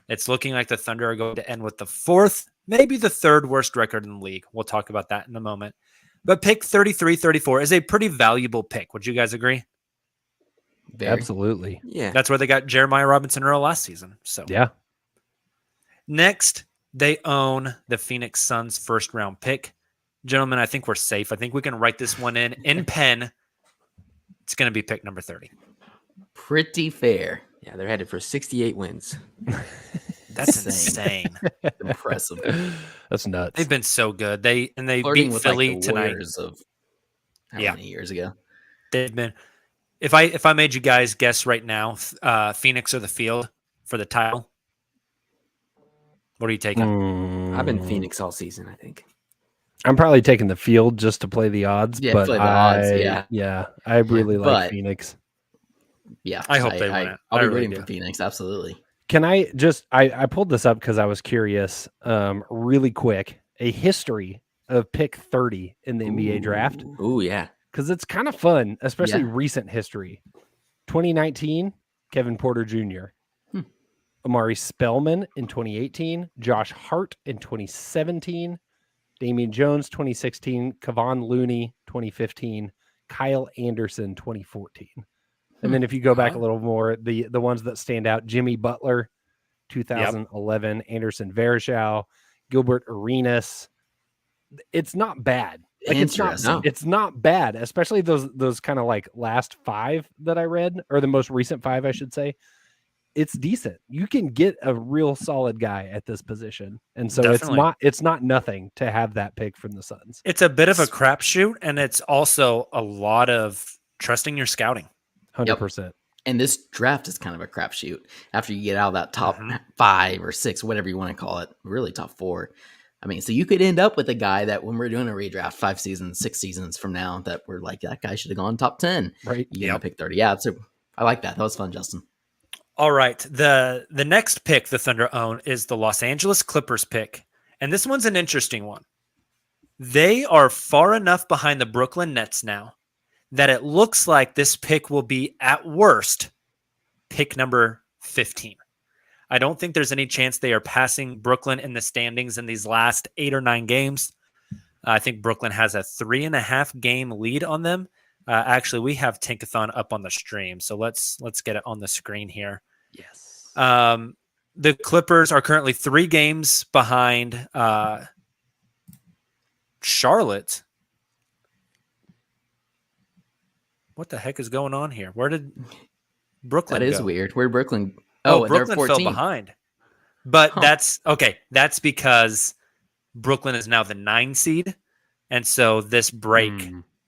It's looking like the Thunder are going to end with the 4th, maybe the 3rd worst record in the league. We'll talk about that in a moment. But pick 33-34 is a pretty valuable pick. Would you guys agree? Very. Absolutely. Yeah. That's where they got Jeremiah Robinson Earl last season. So Yeah. next, they own the Phoenix Suns first round pick. Gentlemen, I think we're safe. I think we can write this one in pen. It's going to be pick number 30. Pretty fair. Yeah, they're headed for 68 wins. That's insane. Impressive. That's nuts. They've been so good. They Flirting beat with Philly like the tonight. Warriors of how Yeah. many years ago? They've been. If I made you guys guess right now, Phoenix or the field for the title, what are you taking? I've been Phoenix all season, I think. I'm probably taking the field just to play the odds. Yeah, but play the odds, yeah. Yeah, I really like But- Phoenix. I Yeah. hope they win it. I'll I be really rooting do. for Phoenix. Absolutely. Can I just I pulled this up because I was curious, really quick, a history of pick 30 in the NBA draft. Ooh, yeah. Because it's kind of fun, especially Yeah. recent history. 2019, Kevin Porter Jr., Amari Spellman in 2018, Josh Hart in 2017, Damian Jones 2016, Kevon Looney 2015, Kyle Anderson 2014. And then if you go back a little more, the ones that stand out, Jimmy Butler 2011, Anderson Varejao, Gilbert Arenas. It's not bad. Like Interesting. it's not bad, especially those kind of like last 5 that I read, or the most recent 5, I should say. It's decent. You can get a real solid guy at this position, and so Definitely. it's not nothing to have that pick from the Suns. It's a bit of a crapshoot, and it's also a lot of trusting your scouting. 100%. And this draft is kind of a crapshoot after you get out of that top 5 or 6, whatever you want to call it, really top 4. I mean, so you could end up with a guy that when we're doing a redraft 5 seasons, 6 seasons from now, that we're like, that guy should have gone top 10. Right. You gotta pick 30. Yeah, so I like that. That was fun, Justin. All right. The next pick the Thunder own is the Los Angeles Clippers pick. And this one's an interesting one. They are far enough behind the Brooklyn Nets now that it looks like this pick will be, at worst, pick number 15. I don't think there's any chance they are passing Brooklyn in the standings in these last 8 or 9 games. I think Brooklyn has a 3.5 game lead on them. Actually, we have Tankathon up on the stream, so let's get it on the screen here. Yes. The Clippers are currently 3 games behind Charlotte. What the heck is going on here? Where did Brooklyn That is go? weird. Where Brooklyn? Oh, they're Brooklyn 14. fell behind. But Huh. that's okay. That's because Brooklyn is now the 9 seed. And so this break,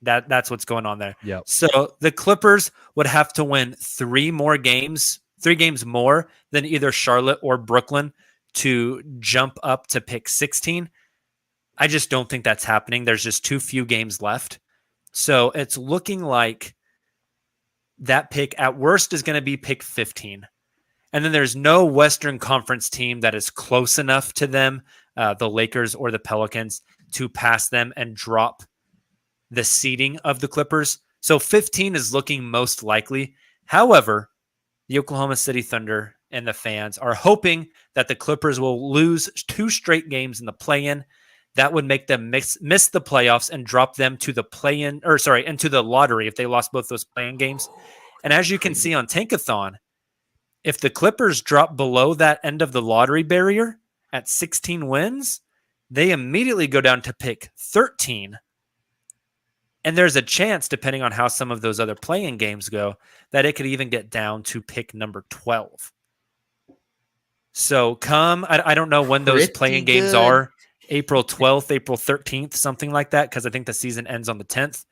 that's what's going on there. Yep. So the Clippers would have to win 3 games more than either Charlotte or Brooklyn to jump up to pick 16. I just don't think that's happening. There's just too few games left. So it's looking like that pick at worst is going to be pick 15. And then there's no Western Conference team that is close enough to them, the Lakers or the Pelicans, to pass them and drop the seeding of the Clippers. So 15 is looking most likely. However, the Oklahoma City Thunder and the fans are hoping that the Clippers will lose 2 straight games in the play-in. That would make them miss the playoffs and drop them to the into the lottery if they lost both those play-in games. And as you can see on Tankathon, if the Clippers drop below that end of the lottery barrier at 16 wins, they immediately go down to pick 13. And there's a chance, depending on how some of those other play-in games go, that it could even get down to pick number 12. So I don't know when those Pretty play-in games good. are. April 12th, April 13th, something like that, because I think the season ends on the 10th.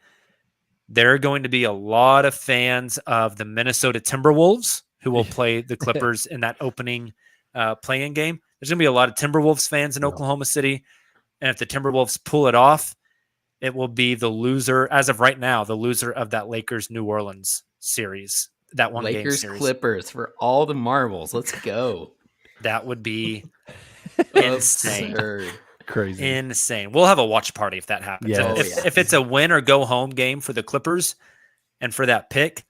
There are going to be a lot of fans of the Minnesota Timberwolves who will play the Clippers in that opening play-in game. There's going to be a lot of Timberwolves fans in Oklahoma City. And if the Timberwolves pull it off, it will be the loser, as of right now, the loser of that Lakers-New Orleans series, that one game Lakers series. Clippers for all the marbles. Let's go. That would be insane. Absurd. Crazy. Insane. We'll have a watch party if that happens. Yes. If it's a win or go home game for the Clippers and for that pick,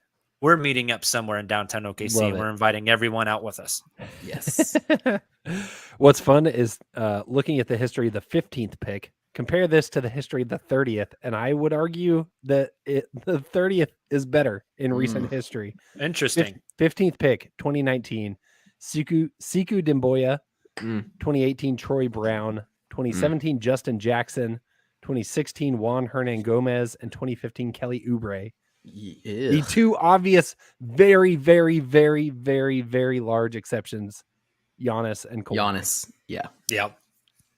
we're meeting up somewhere in downtown OKC. Love And it. we're inviting everyone out with us. Yes. What's fun is looking at the history of the 15th pick. Compare this to the history of the 30th, and I would argue that the 30th is better in recent history. Interesting. 15th pick, 2019, Siku Dimboya, 2018, Troy Brown, 2017, Justin Jackson, 2016, Juan Hernan Gomez, and 2015, Kelly Oubre. The two obvious, very, very, very, very, very large exceptions, Giannis and Kawhi. Giannis. Yeah. Yeah.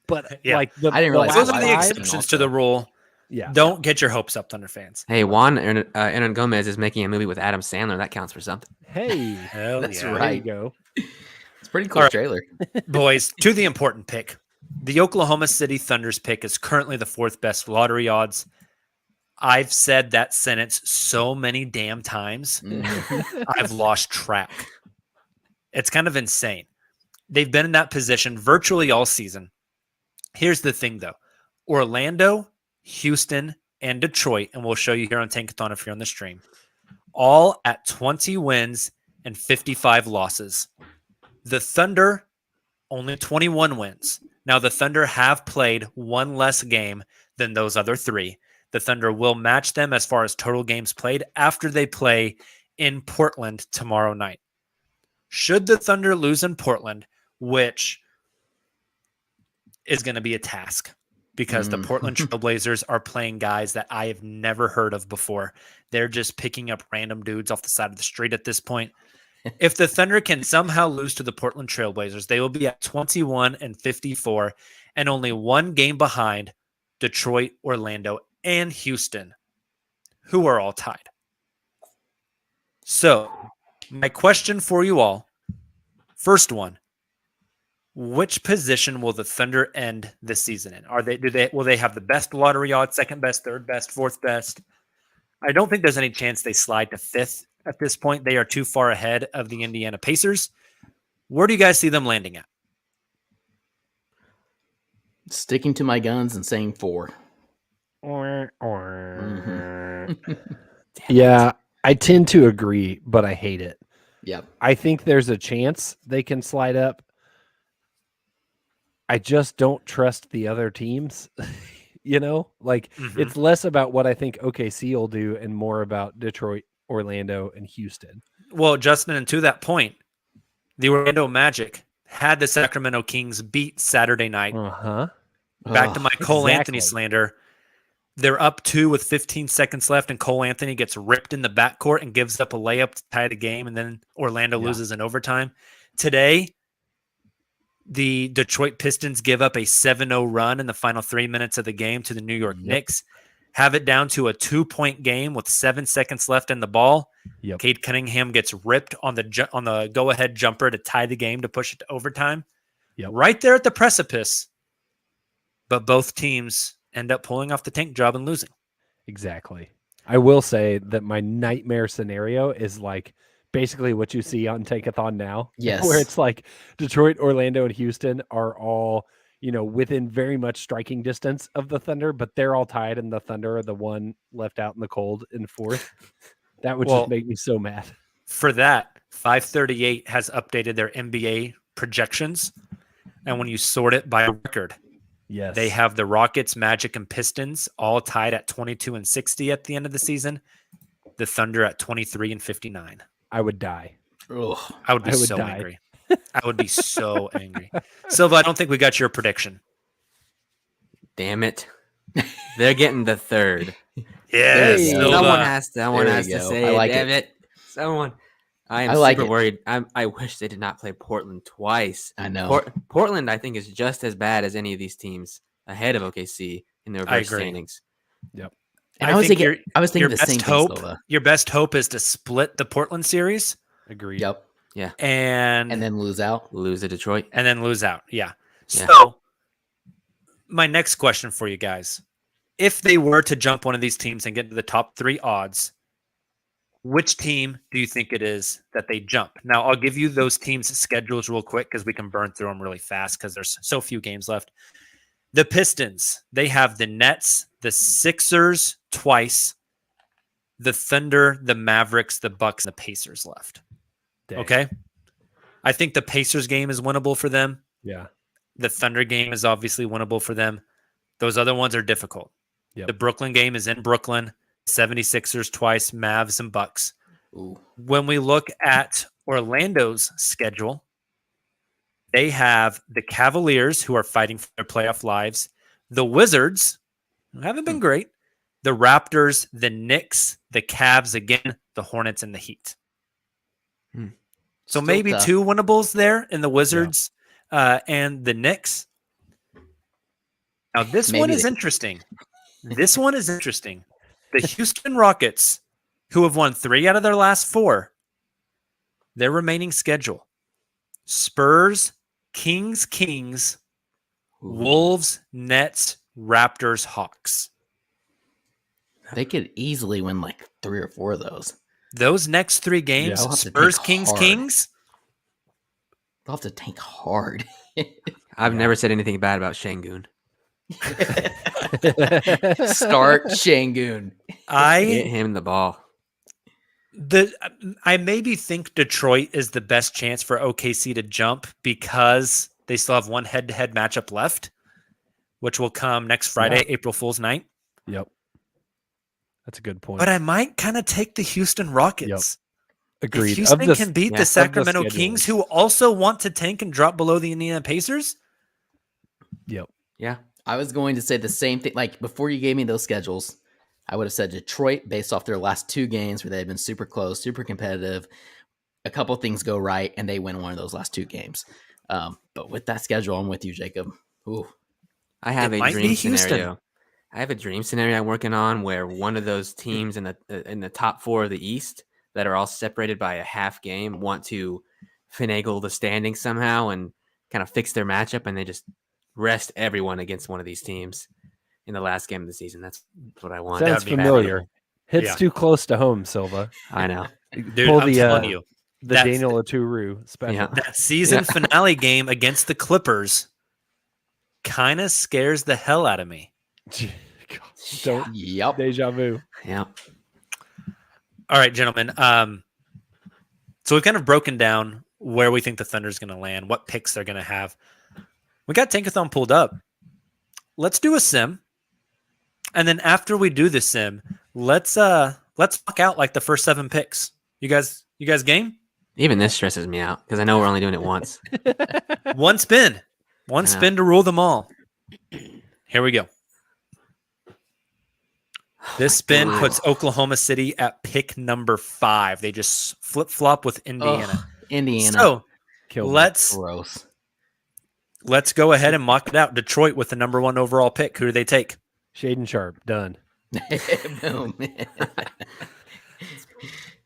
But Yeah. like the I didn't realize Those Kawhi are the was exceptions also- to the rule. Yeah. Don't get your hopes up, Thunder fans. Hey, Juan Hernan Gomez is making a movie with Adam Sandler. That counts for something. Hey, Hell That's yeah. right. there you go. It's a pretty cool All right. trailer. Boys, to the important pick. The Oklahoma City Thunder's pick is currently the 4th best lottery odds. I've said that sentence so many damn times, I've lost track. It's kind of insane. They've been in that position virtually all season. Here's the thing, though. Orlando, Houston, and Detroit, and we'll show you here on Tankathon if you're on the stream, all at 20 wins and 55 losses. The Thunder, only 21 wins. Now, the Thunder have played one less game than those other three. The Thunder will match them as far as total games played after they play in Portland tomorrow night. Should the Thunder lose in Portland, which is going to be a task because the Portland Trailblazers are playing guys that I have never heard of before. They're just picking up random dudes off the side of the street at this point. If the Thunder can somehow lose to the Portland Trailblazers, they will be at 21 and 54 and only one game behind Detroit, Orlando, and Houston, who are all tied. So, my question for you all, first one, which position will the Thunder end this season in? Will they have the best lottery odds, second best, third best, fourth best? I don't think there's any chance they slide to 5th at this point. They are too far ahead of the Indiana Pacers. Where do you guys see them landing at? Sticking to my guns and saying 4. Yeah, I tend to agree, but I hate it. Yep. I think there's a chance they can slide up. I just don't trust the other teams. It's less about what I think OKC will do and more about Detroit, Orlando, and Houston. Well, Justin, and to that point, the Orlando Magic had the Sacramento Kings beat Saturday night. Back to my Cole Anthony slander. They're up 2 with 15 seconds left, and Cole Anthony gets ripped in the backcourt and gives up a layup to tie the game, and then Orlando loses in overtime. Today, the Detroit Pistons give up a 7-0 run in the final 3 minutes of the game to the New York Knicks, have it down to a 2-point game with 7 seconds left in the ball. Cade Cunningham gets ripped on the go-ahead jumper to tie the game to push it to overtime. Right there at the precipice, but both teams end up pulling off the tank job and losing. Exactly. I will say that my nightmare scenario is like basically what you see on Tankathon now. Yes. Where it's like Detroit, Orlando, and Houston are all, within very much striking distance of the Thunder, but they're all tied, and the Thunder are the one left out in the cold in 4th. That would just make me so mad. For that, 538 has updated their NBA projections. And when you sort it by record, yes, they have the Rockets, Magic, and Pistons all tied at 22 and 60 at the end of the season. The Thunder at 23 and 59. I would die. Ugh. I would be so angry. I would be so angry. Silva, I don't think we got your prediction. Damn it. They're getting the 3rd. Yes. There you go. Silva. Someone There has you to go. say I it. like Damn it. it. Someone. I am like super it. worried. I wish they did not play Portland twice. I know. Portland, I think, is just as bad as any of these teams ahead of OKC in their reverse agree. standings. Yep. And I was think thinking your the best same hope. thing, Silva. Your best hope is to split the Portland series. Agreed. Yep. And then lose out. Lose to Detroit. and then lose out. Yeah. Yeah. So, my next question for you guys: if they were to jump one of these teams and get into the top 3 odds, which team do you think it is that they jump? Now, I'll give you those teams' schedules real quick because we can burn through them really fast because there's so few games left. The Pistons, they have the Nets, the Sixers twice, the Thunder, the Mavericks, the Bucks, and the Pacers left. Dang. Okay. I think the Pacers game is winnable for them. Yeah. The Thunder game is obviously winnable for them. Those other ones are difficult. Yep. The Brooklyn game is in Brooklyn. 76ers twice, Mavs and Bucks. Ooh. When we look at Orlando's schedule, they have the Cavaliers, who are fighting for their playoff lives, the Wizards, who haven't been great, the Raptors, the Knicks, the Cavs again, the Hornets, and the Heat. So Still maybe tough. 2 winnables there in the Wizards and the Knicks. Now, this one Maybe is they- interesting. This one is interesting. The Houston Rockets, who have won 3 out of their last 4, their remaining schedule: Spurs, Kings, Wolves, Nets, Raptors, Hawks. They could easily win like 3 or 4 of those. Those next 3 games, They'll have to Spurs, take Kings, hard. Kings. They'll have to tank hard. I've never said anything bad about Şengün. Start Şengün. Get I him the ball. I maybe think Detroit is the best chance for OKC to jump because they still have one head-to-head matchup left, which will come next Friday, April Fool's night. Yep. That's a good point. But I might kind of take the Houston Rockets. Agreed. If Houston the- can beat yeah, the of the Sacramento schedules. Kings, who also want to tank and drop below the Indiana Pacers. Yep. Yeah. I was going to say the same thing. Like before you gave me those schedules, I would have said Detroit based off their last 2 games where they've been super close, super competitive. A couple things go right and they win one of those last 2 games. But with that schedule, I'm with you, Jacob. Ooh. I have It a might be dream Houston. scenario. I have a dream scenario I'm working on where one of those teams in the top 4 of the East that are all separated by a half game want to finagle the standings somehow and kind of fix their matchup, and they just rest everyone against one of these teams in the last game of the season. That's what I want. Sounds That'd be familiar. Hits Yeah. too close to home, Silva. I know. Dude, Pull I'm the, telling uh, you, The That's- Daniel Oturu special. Yeah. that season finale game against the Clippers kind of scares the hell out of me. Don't Yep. deja vu. Yeah. All right, gentlemen. So we've kind of broken down where we think the Thunder's going to land, what picks they're going to have. We got Tankathon pulled up. Let's do a sim, and then after we do the sim, let's fuck out like the first 7 picks. You guys game? Even this stresses me out because I know we're only doing it once. One spin, one Yeah. spin to rule them all. Here we go. This spin God. puts Oklahoma City at pick number 5. They just flip flop with Indiana. Ugh, Indiana. So Kill me. Gross. let's go ahead and mock it out. Detroit with the number 1 overall pick. Who do they take? Shaden Sharp. Done. Boom.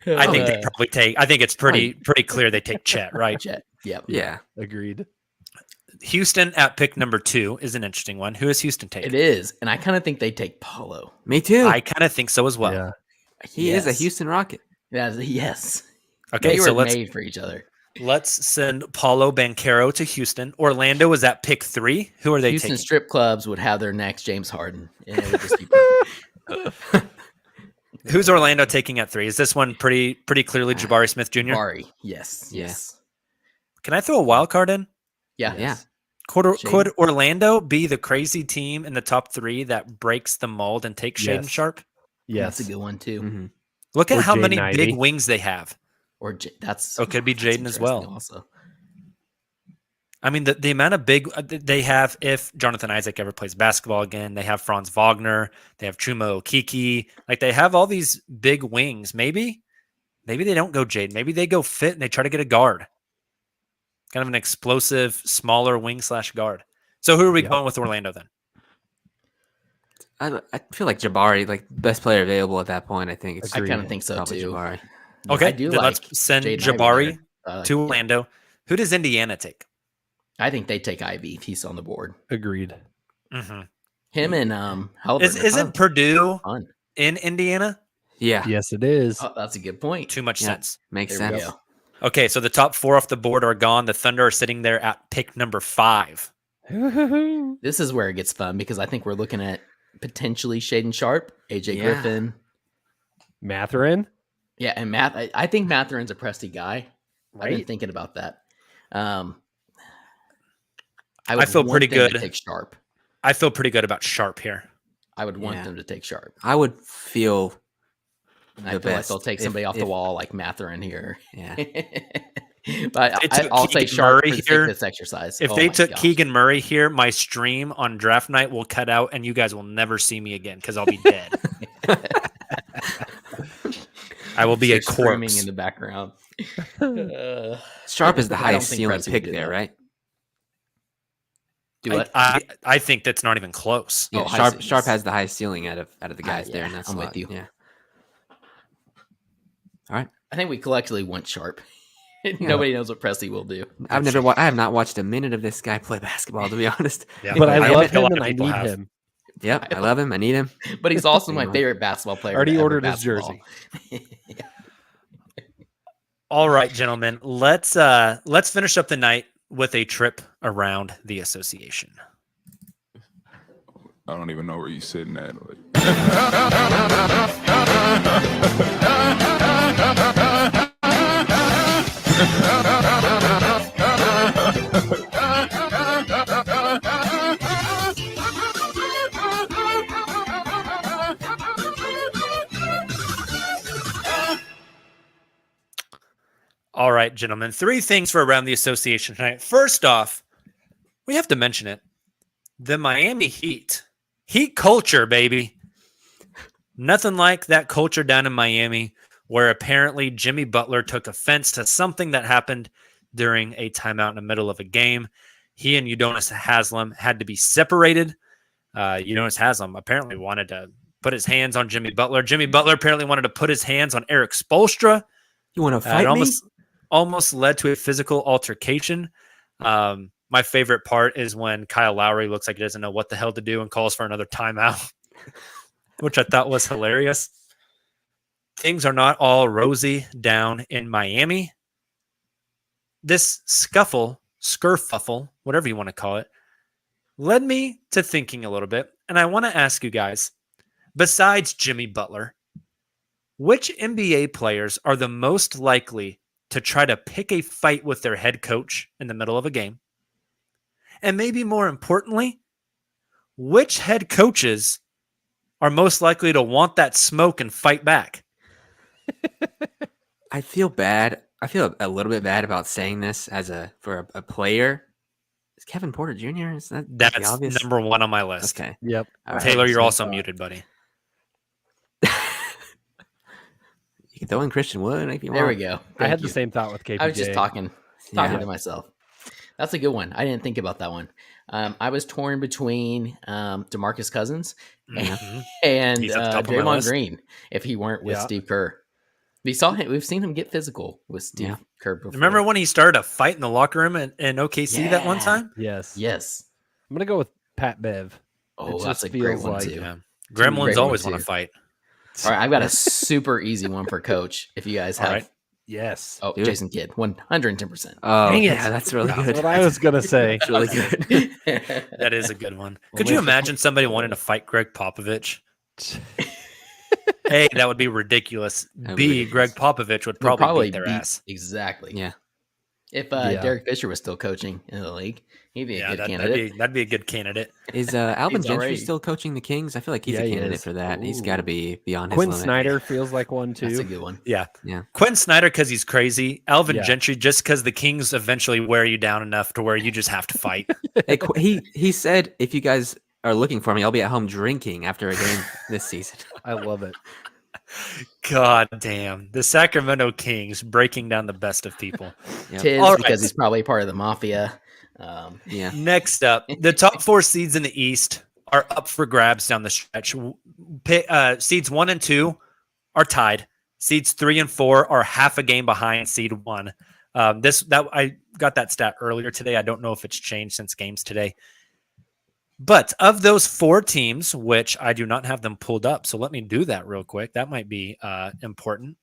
I think they probably take. I think it's pretty clear they take Chet, right? Jet. Yep. Yeah. Agreed. Houston at pick number 2 is an interesting one. Who does Houston take? It is. And I kind of think they take Paulo. Me too. I kind of think so as well. Yeah. He is a Yes. Houston Rocket. Yes. Okay, They so were let's made for each other. send Paulo Banchero to Houston. Orlando is at pick 3. Who are they Houston taking? strip clubs would have their next James Harden. And it would just be perfect. Who's Orlando taking at 3? Is this one pretty clearly Jabari Smith Jr.? Bari. Yes. Yeah. Yes. Can I throw a wild card in? Yeah. Yeah. Could Shaden. Orlando be the crazy team in the top 3 that breaks the mold and takes Shaden Yes. Sharp? Yes. That's a good one too. Mhm. Look at Or how many Jaden big Ivey. wings they have. Or that's Oh, it could be that's Jaden as well. interesting Also, I mean, the amount of big they have, if Jonathan Isaac ever plays basketball again, they have Franz Wagner, they have Chuma Okiki. Like, they have all these big wings. Maybe they don't go Jaden. Maybe they go fit and they try to get a guard. Kind of an explosive, smaller wing / guard. So who are we Yep. going with Orlando then? I feel like Jabari, like best player available at that point. I think it's I kind of think so probably too. Jabari. Okay, I do then like let's send Jaden Ivey Jabari there. to Orlando. Who does Indiana take? I think they take Ivy if he's on the board. Agreed. Mm-hmm. Him and Halliburton. are Isn't Purdue fun. in Indiana? Yeah. Yes, it is. Oh, that's a good point. Too much Yeah. sense. Makes There we sense. go. Okay, so the top 4 off the board are gone. The Thunder are sitting there at pick number 5. This is where it gets fun because I think we're looking at potentially Shaden Sharp, AJ Yeah. Griffin. Matherin, Yeah, and I think Matherin's a Presti guy. I've been right? thinking about that. I I feel want pretty them to good. take Sharp. I feel pretty good about Sharp here. I would want Yeah. them to take Sharp. I would feel I the feel like best they'll take somebody off the wall like Matherin here. Yeah. But They took I'll say Keegan Sharp Murray for the sake here. of this exercise. If Oh they my took gosh. Keegan Murray here, my stream on draft night will cut out and you guys will never see me again because I'll be dead. I will be You're a screaming corpse. in the background. Sharp is the I don't highest think ceiling Presti would pick do there, that. right? Do what? I think that's not even close. Yeah, Oh, high Sharp ceilings. has the highest ceiling out of the guys there, yeah, and that's I'm with slot. you. Yeah. All right. I think we collectively want Sharp. Nobody knows what Presti will do. I have not watched a minute of this guy play basketball, to be honest. Yeah, But I love think a him lot and of I people need have. him. Yep, I love him. I need him. But he's also my Anyway. favorite basketball player. Already to ever ordered his basketball. jersey. All right, gentlemen, let's finish up the night with a trip around the association. I don't even know where you're sitting at. All right, gentlemen, 3 things for around the association tonight. First off, we have to mention it. The Miami Heat. Heat culture, baby. Nothing like that culture down in Miami where apparently Jimmy Butler took offense to something that happened during a timeout in the middle of a game. He and Udonis Haslem had to be separated. Udonis Haslem apparently wanted to put his hands on Jimmy Butler. Jimmy Butler apparently wanted to put his hands on Eric Spoelstra. You want to fight It me? almost led to a physical altercation. My favorite part is when Kyle Lowry looks like he doesn't know what the hell to do and calls for another timeout, which I thought was hilarious. Things are not all rosy down in Miami. This skerfuffle, whatever you want to call it, led me to thinking a little bit. And I want to ask you guys, besides Jimmy Butler, which NBA players are the most likely to try to pick a fight with their head coach in the middle of a game? And maybe more importantly, which head coaches are most likely to want that smoke and fight back? I feel bad. I feel a little bit bad about saying this for a player. Is Kevin Porter Jr.? Is that the That's obvious? number 1 on my list. Okay. Yep. All right. Taylor, you're Same also thought. muted, buddy. You can throw in Christian Wood if you There we want. go. I had Thank the you. same thought with KPJ. I was just talking Yeah. to myself. That's a good one. I didn't think about that one. I was torn between DeMarcus Cousins Mhm. and He's at the top of my Draymond list. Green if he weren't with Yeah. Steve Kerr. We've seen him get physical with Steve Yeah. Kerr before. Remember when he started a fight in the locker room in OKC that one Yeah. time? Yes. Yes. I'm gonna go with Pat Bev. Oh, It that's just a great feels one like- too. Yeah. great Gremlins always ones, want to too. fight. All right, I've got a super easy one for Coach. If you guys All have, right. Yes. oh, Do it. Jason Kidd, 110%. Oh, Dang it. yeah, that's really That's good. what I was gonna say. That's really good. That is a good one. Could you imagine somebody wanting to fight Greg Popovich? A, that would be ridiculous. That would be B, ridiculous. Greg Popovich would Would probably beat their ass. Exactly. Yeah. If Yeah. Derek Fisher was still coaching in the league, he'd be a Yeah, good that'd candidate. be a good candidate. Is Alvin He's Gentry already- still coaching the Kings? I feel like he's Yeah, a he candidate is. for that. He's Ooh. got to be beyond his Quinn limit. Snyder feels like one That's a too. good one. Yeah. Yeah. Quinn Snyder because he's crazy. Alvin Yeah. Gentry just because the Kings eventually wear you down enough to where you just have to fight. Hey, he said if you guys are looking for me, I'll be at home drinking after a game this season. I love it. God damn. The Sacramento Kings breaking down the best of people. Yep. Tiz, All right. because he's probably part of the mafia. Yeah. Next up, the top 4 seeds in the East are up for grabs down the stretch. Seeds 1 and 2 are tied. Seeds 3 and 4 are half a game behind seed 1. I got that stat earlier today. I don't know if it's changed since games today. But of those 4 teams, which I do not have them pulled up, so let me do that real quick. That might be important.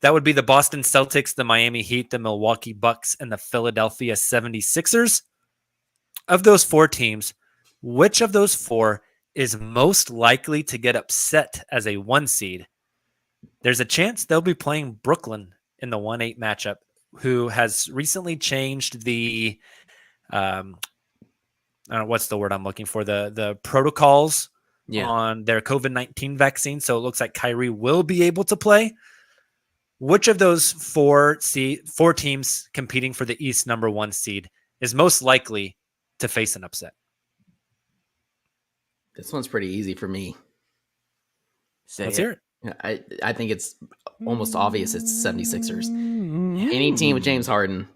That would be the Boston Celtics, the Miami Heat, the Milwaukee Bucks, and the Philadelphia 76ers. Of those 4 teams, which of those 4 is most likely to get upset as a 1 seed There's a chance they'll be playing Brooklyn in the 1-8 matchup, who has recently changed the I don't know what's the word I'm looking for, the protocols Yeah. on their COVID-19 vaccine. So it looks like Kyrie will be able to play. Which of those four teams competing for the East #1 seed is most likely to face an upset? This one's pretty easy for me. Let's hear it. I think it's almost obvious it's 76ers. Any team with James Harden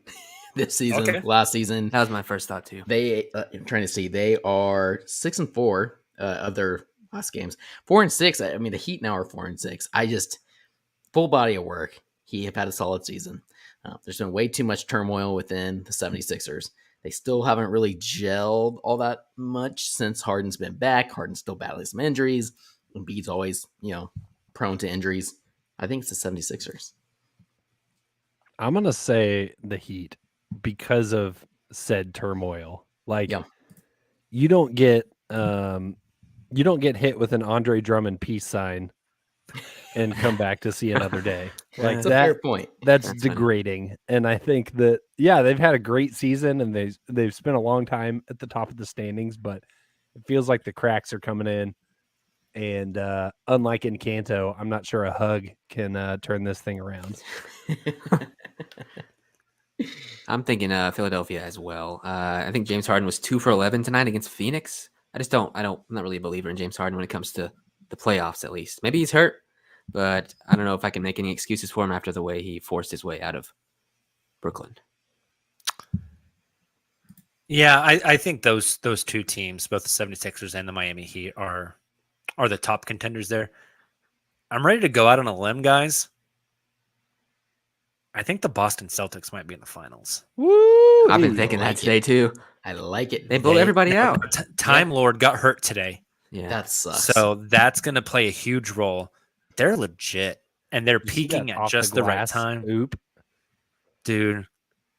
this season, Okay. last season, That was my first thought too. I'm trying to see, they are 6-4 of their last games. 4-6. I mean, the Heat now are 4-6. I just full body of work. He have had a solid season. There's been way too much turmoil within the 76ers. They still haven't really gelled all that much since Harden's been back. Harden's still battling some injuries. Embiid's always, prone to injuries. I think it's the 76ers. I'm going to say the Heat because of said turmoil. Like you don't get hit with an Andre Drummond peace sign and come back to see another day. Like That's a fair point. That's degrading. Funny. And I think that they've had a great season and they've spent a long time at the top of the standings, but it feels like the cracks are coming in. And unlike Encanto, I'm not sure a hug can turn this thing around. I'm thinking Philadelphia as well. I think James Harden was 2 for 11 tonight against Phoenix. I'm not really a believer in James Harden when it comes to the playoffs, at least. Maybe he's hurt, but I don't know if I can make any excuses for him after the way he forced his way out of Brooklyn. Yeah, I think those two teams, both the 76ers and the Miami Heat, are the top contenders there. I'm ready to go out on a limb, guys. I think the Boston Celtics might be in the finals. Woo! I've been thinking that today too. I like it. They blew everybody out. Time Lord got hurt today. Yeah, that sucks. So that's going to play a huge role. They're legit, and they're peaking at just the right time. Oop, dude,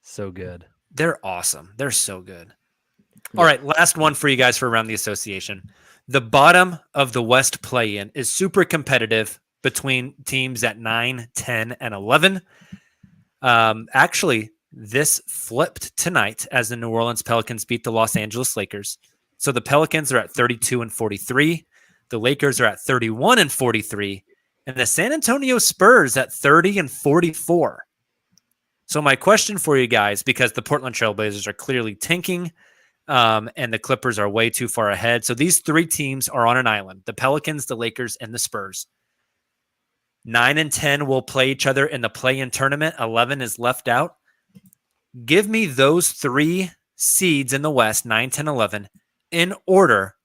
so good. They're awesome. They're so good. Yeah. All right, last one for you guys for Around the Association. The bottom of the West play-in is super competitive between teams at 9, 10, and 11. Actually, this flipped tonight as the New Orleans Pelicans beat the Los Angeles Lakers. So the Pelicans are at 32-43. The Lakers are at 31-43. And the San Antonio Spurs at 30-44. So my question for you guys, because the Portland Trailblazers are clearly tanking, and the Clippers are way too far ahead. So these three teams are on an island: the Pelicans, the Lakers, and the Spurs. 9 and 10 will play each other in the play-in tournament. 11 is left out. Give me those three seeds in the West, 9, 10, 11, in order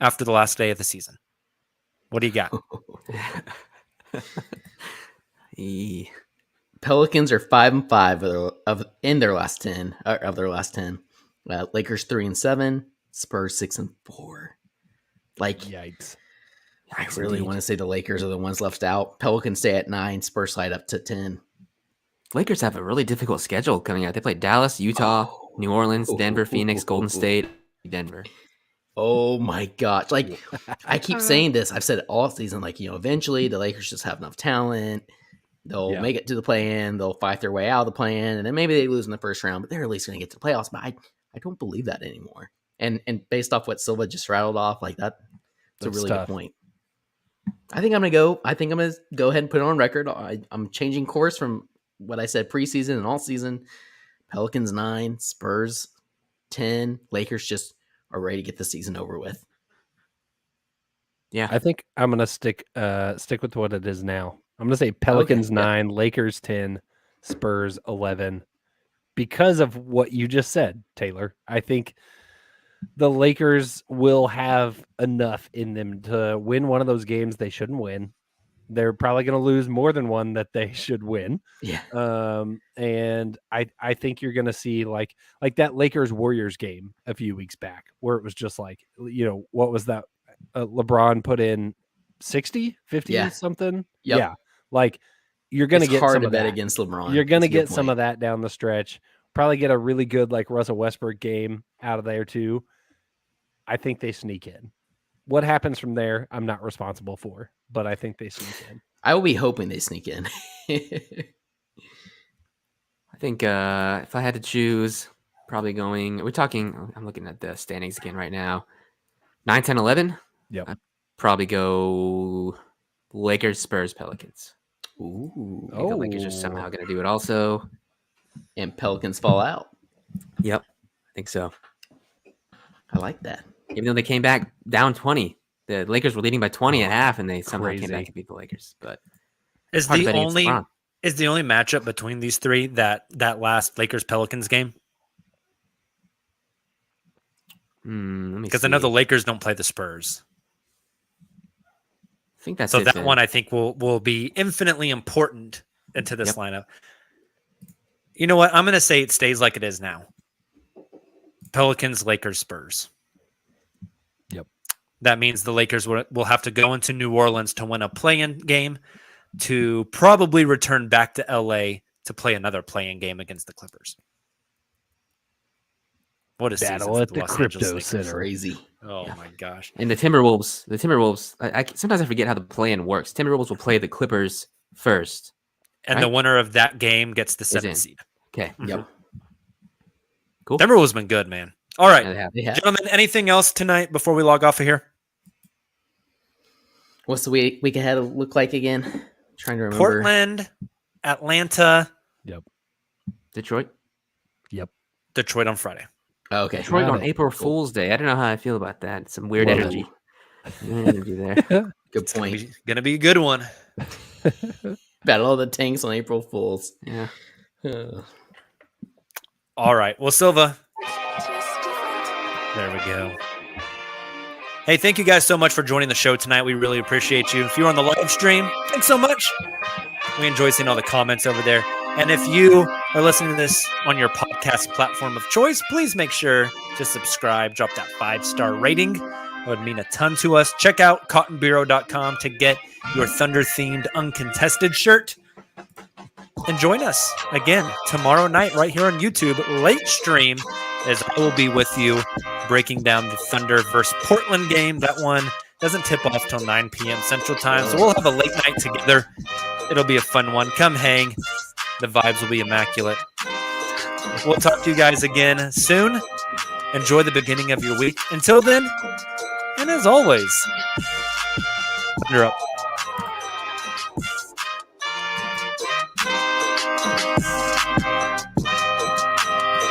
after the last day of the season. What do you got? Pelicans are 5-5 in their last 10 of their last 10. Lakers 3-7, Spurs 6-4. Like, yikes! I really want to say the Lakers are the ones left out. Pelicans stay at 9, Spurs slide up to 10. Lakers have a really difficult schedule coming out. They play Dallas, Utah, New Orleans, Denver, Phoenix, Golden State, Denver. Oh my gosh. Like, I keep saying this. I've said it all season. Like, eventually the Lakers just have enough talent. They'll make it to the play-in. They'll fight their way out of the play-in. And then maybe they lose in the first round, but they're at least going to get to the playoffs. But I don't believe that anymore. And based off what Silva just rattled off, like that's a really good point. I think I'm going to go ahead and put it on record. I'm changing course from what I said preseason and all season. Pelicans 9, Spurs 10, Lakers just are ready to get the season over with. Yeah. I think I'm going to stick with what it is now. I'm going to say Pelicans 9, Lakers 10, Spurs 11. Because of what you just said, Taylor, I think the Lakers will have enough in them to win one of those games they shouldn't win. They're probably going to lose more than one that they should win. Yeah. And I think you're going to see like that Lakers Warriors game a few weeks back where it was just like, what was that? LeBron put in 60, 50 something. Yep. Yeah. Like you're going to get hard some to of bet that against LeBron. You're going to get some of that down the stretch. Probably get a really good like Russell Westbrook game out of there too. I think they sneak in. What happens from there, I'm not responsible for, but I think they sneak in. I will be hoping they sneak in. I think if I had to choose, probably going. We're talking. I'm looking at the standings again right now. 9, 10, 11. Yep. I'd probably go Lakers, Spurs, Pelicans. Ooh. I think the Lakers are somehow going to do it also. And Pelicans fall out. Yep. I think so. I like that. Even though they came back down 20. The Lakers were leading by 20 at half, and they somehow came Crazy. back and beat the Lakers. But Is hard to the bet against only LeBron. matchup between these three that last Lakers Pelicans game? Let me Because I know the see. Lakers don't play the Spurs. I think that's So it that then. one I think will be infinitely important into this Yep. lineup. You know what? I'm going to say it stays like it is now. Pelicans, Lakers, Spurs. Yep. That means the Lakers will have to go into New Orleans to win a play-in game, to probably return back to LA to play another play-in game against the Clippers. What a season Battle for at the the Los Crypto Angeles Lakers. Center. Crazy. Oh my gosh. And the Timberwolves. I sometimes I forget how the play-in works. Timberwolves will play the Clippers first. And the Right? winner of that game gets the in. 7th seed. Okay. Yep. Cool. Timberwolves been good, man. All right. Yeah, they have. Yeah. Gentlemen, anything else tonight before we log off of here? What's the week ahead look like again? Trying to remember. Portland, Atlanta, Detroit. Detroit on Friday. Oh, okay. Detroit Got on it. April Fool's Day. I don't know how I feel about that. Some weird Love it. energy. Weird energy there. Good point. Gonna be a good one. Battle of the Tanks on April Fools. Yeah. All right. Well, Silva. There we go. Hey, thank you guys so much for joining the show tonight. We really appreciate you. If you're on the live stream, thanks so much. We enjoy seeing all the comments over there. And if you are listening to this on your podcast platform of choice, please make sure to subscribe, drop that 5-star rating. It would mean a ton to us. Check out cottonbureau.com to get your Thunder-themed Uncontested shirt. And join us again tomorrow night right here on YouTube, late stream, as I will be with you breaking down the Thunder versus Portland game. That one doesn't tip off till 9 p.m. Central Time, so we'll have a late night together. It'll be a fun one. Come hang. The vibes will be immaculate. We'll talk to you guys again soon. Enjoy the beginning of your week. Until then, and as always, Thunder up.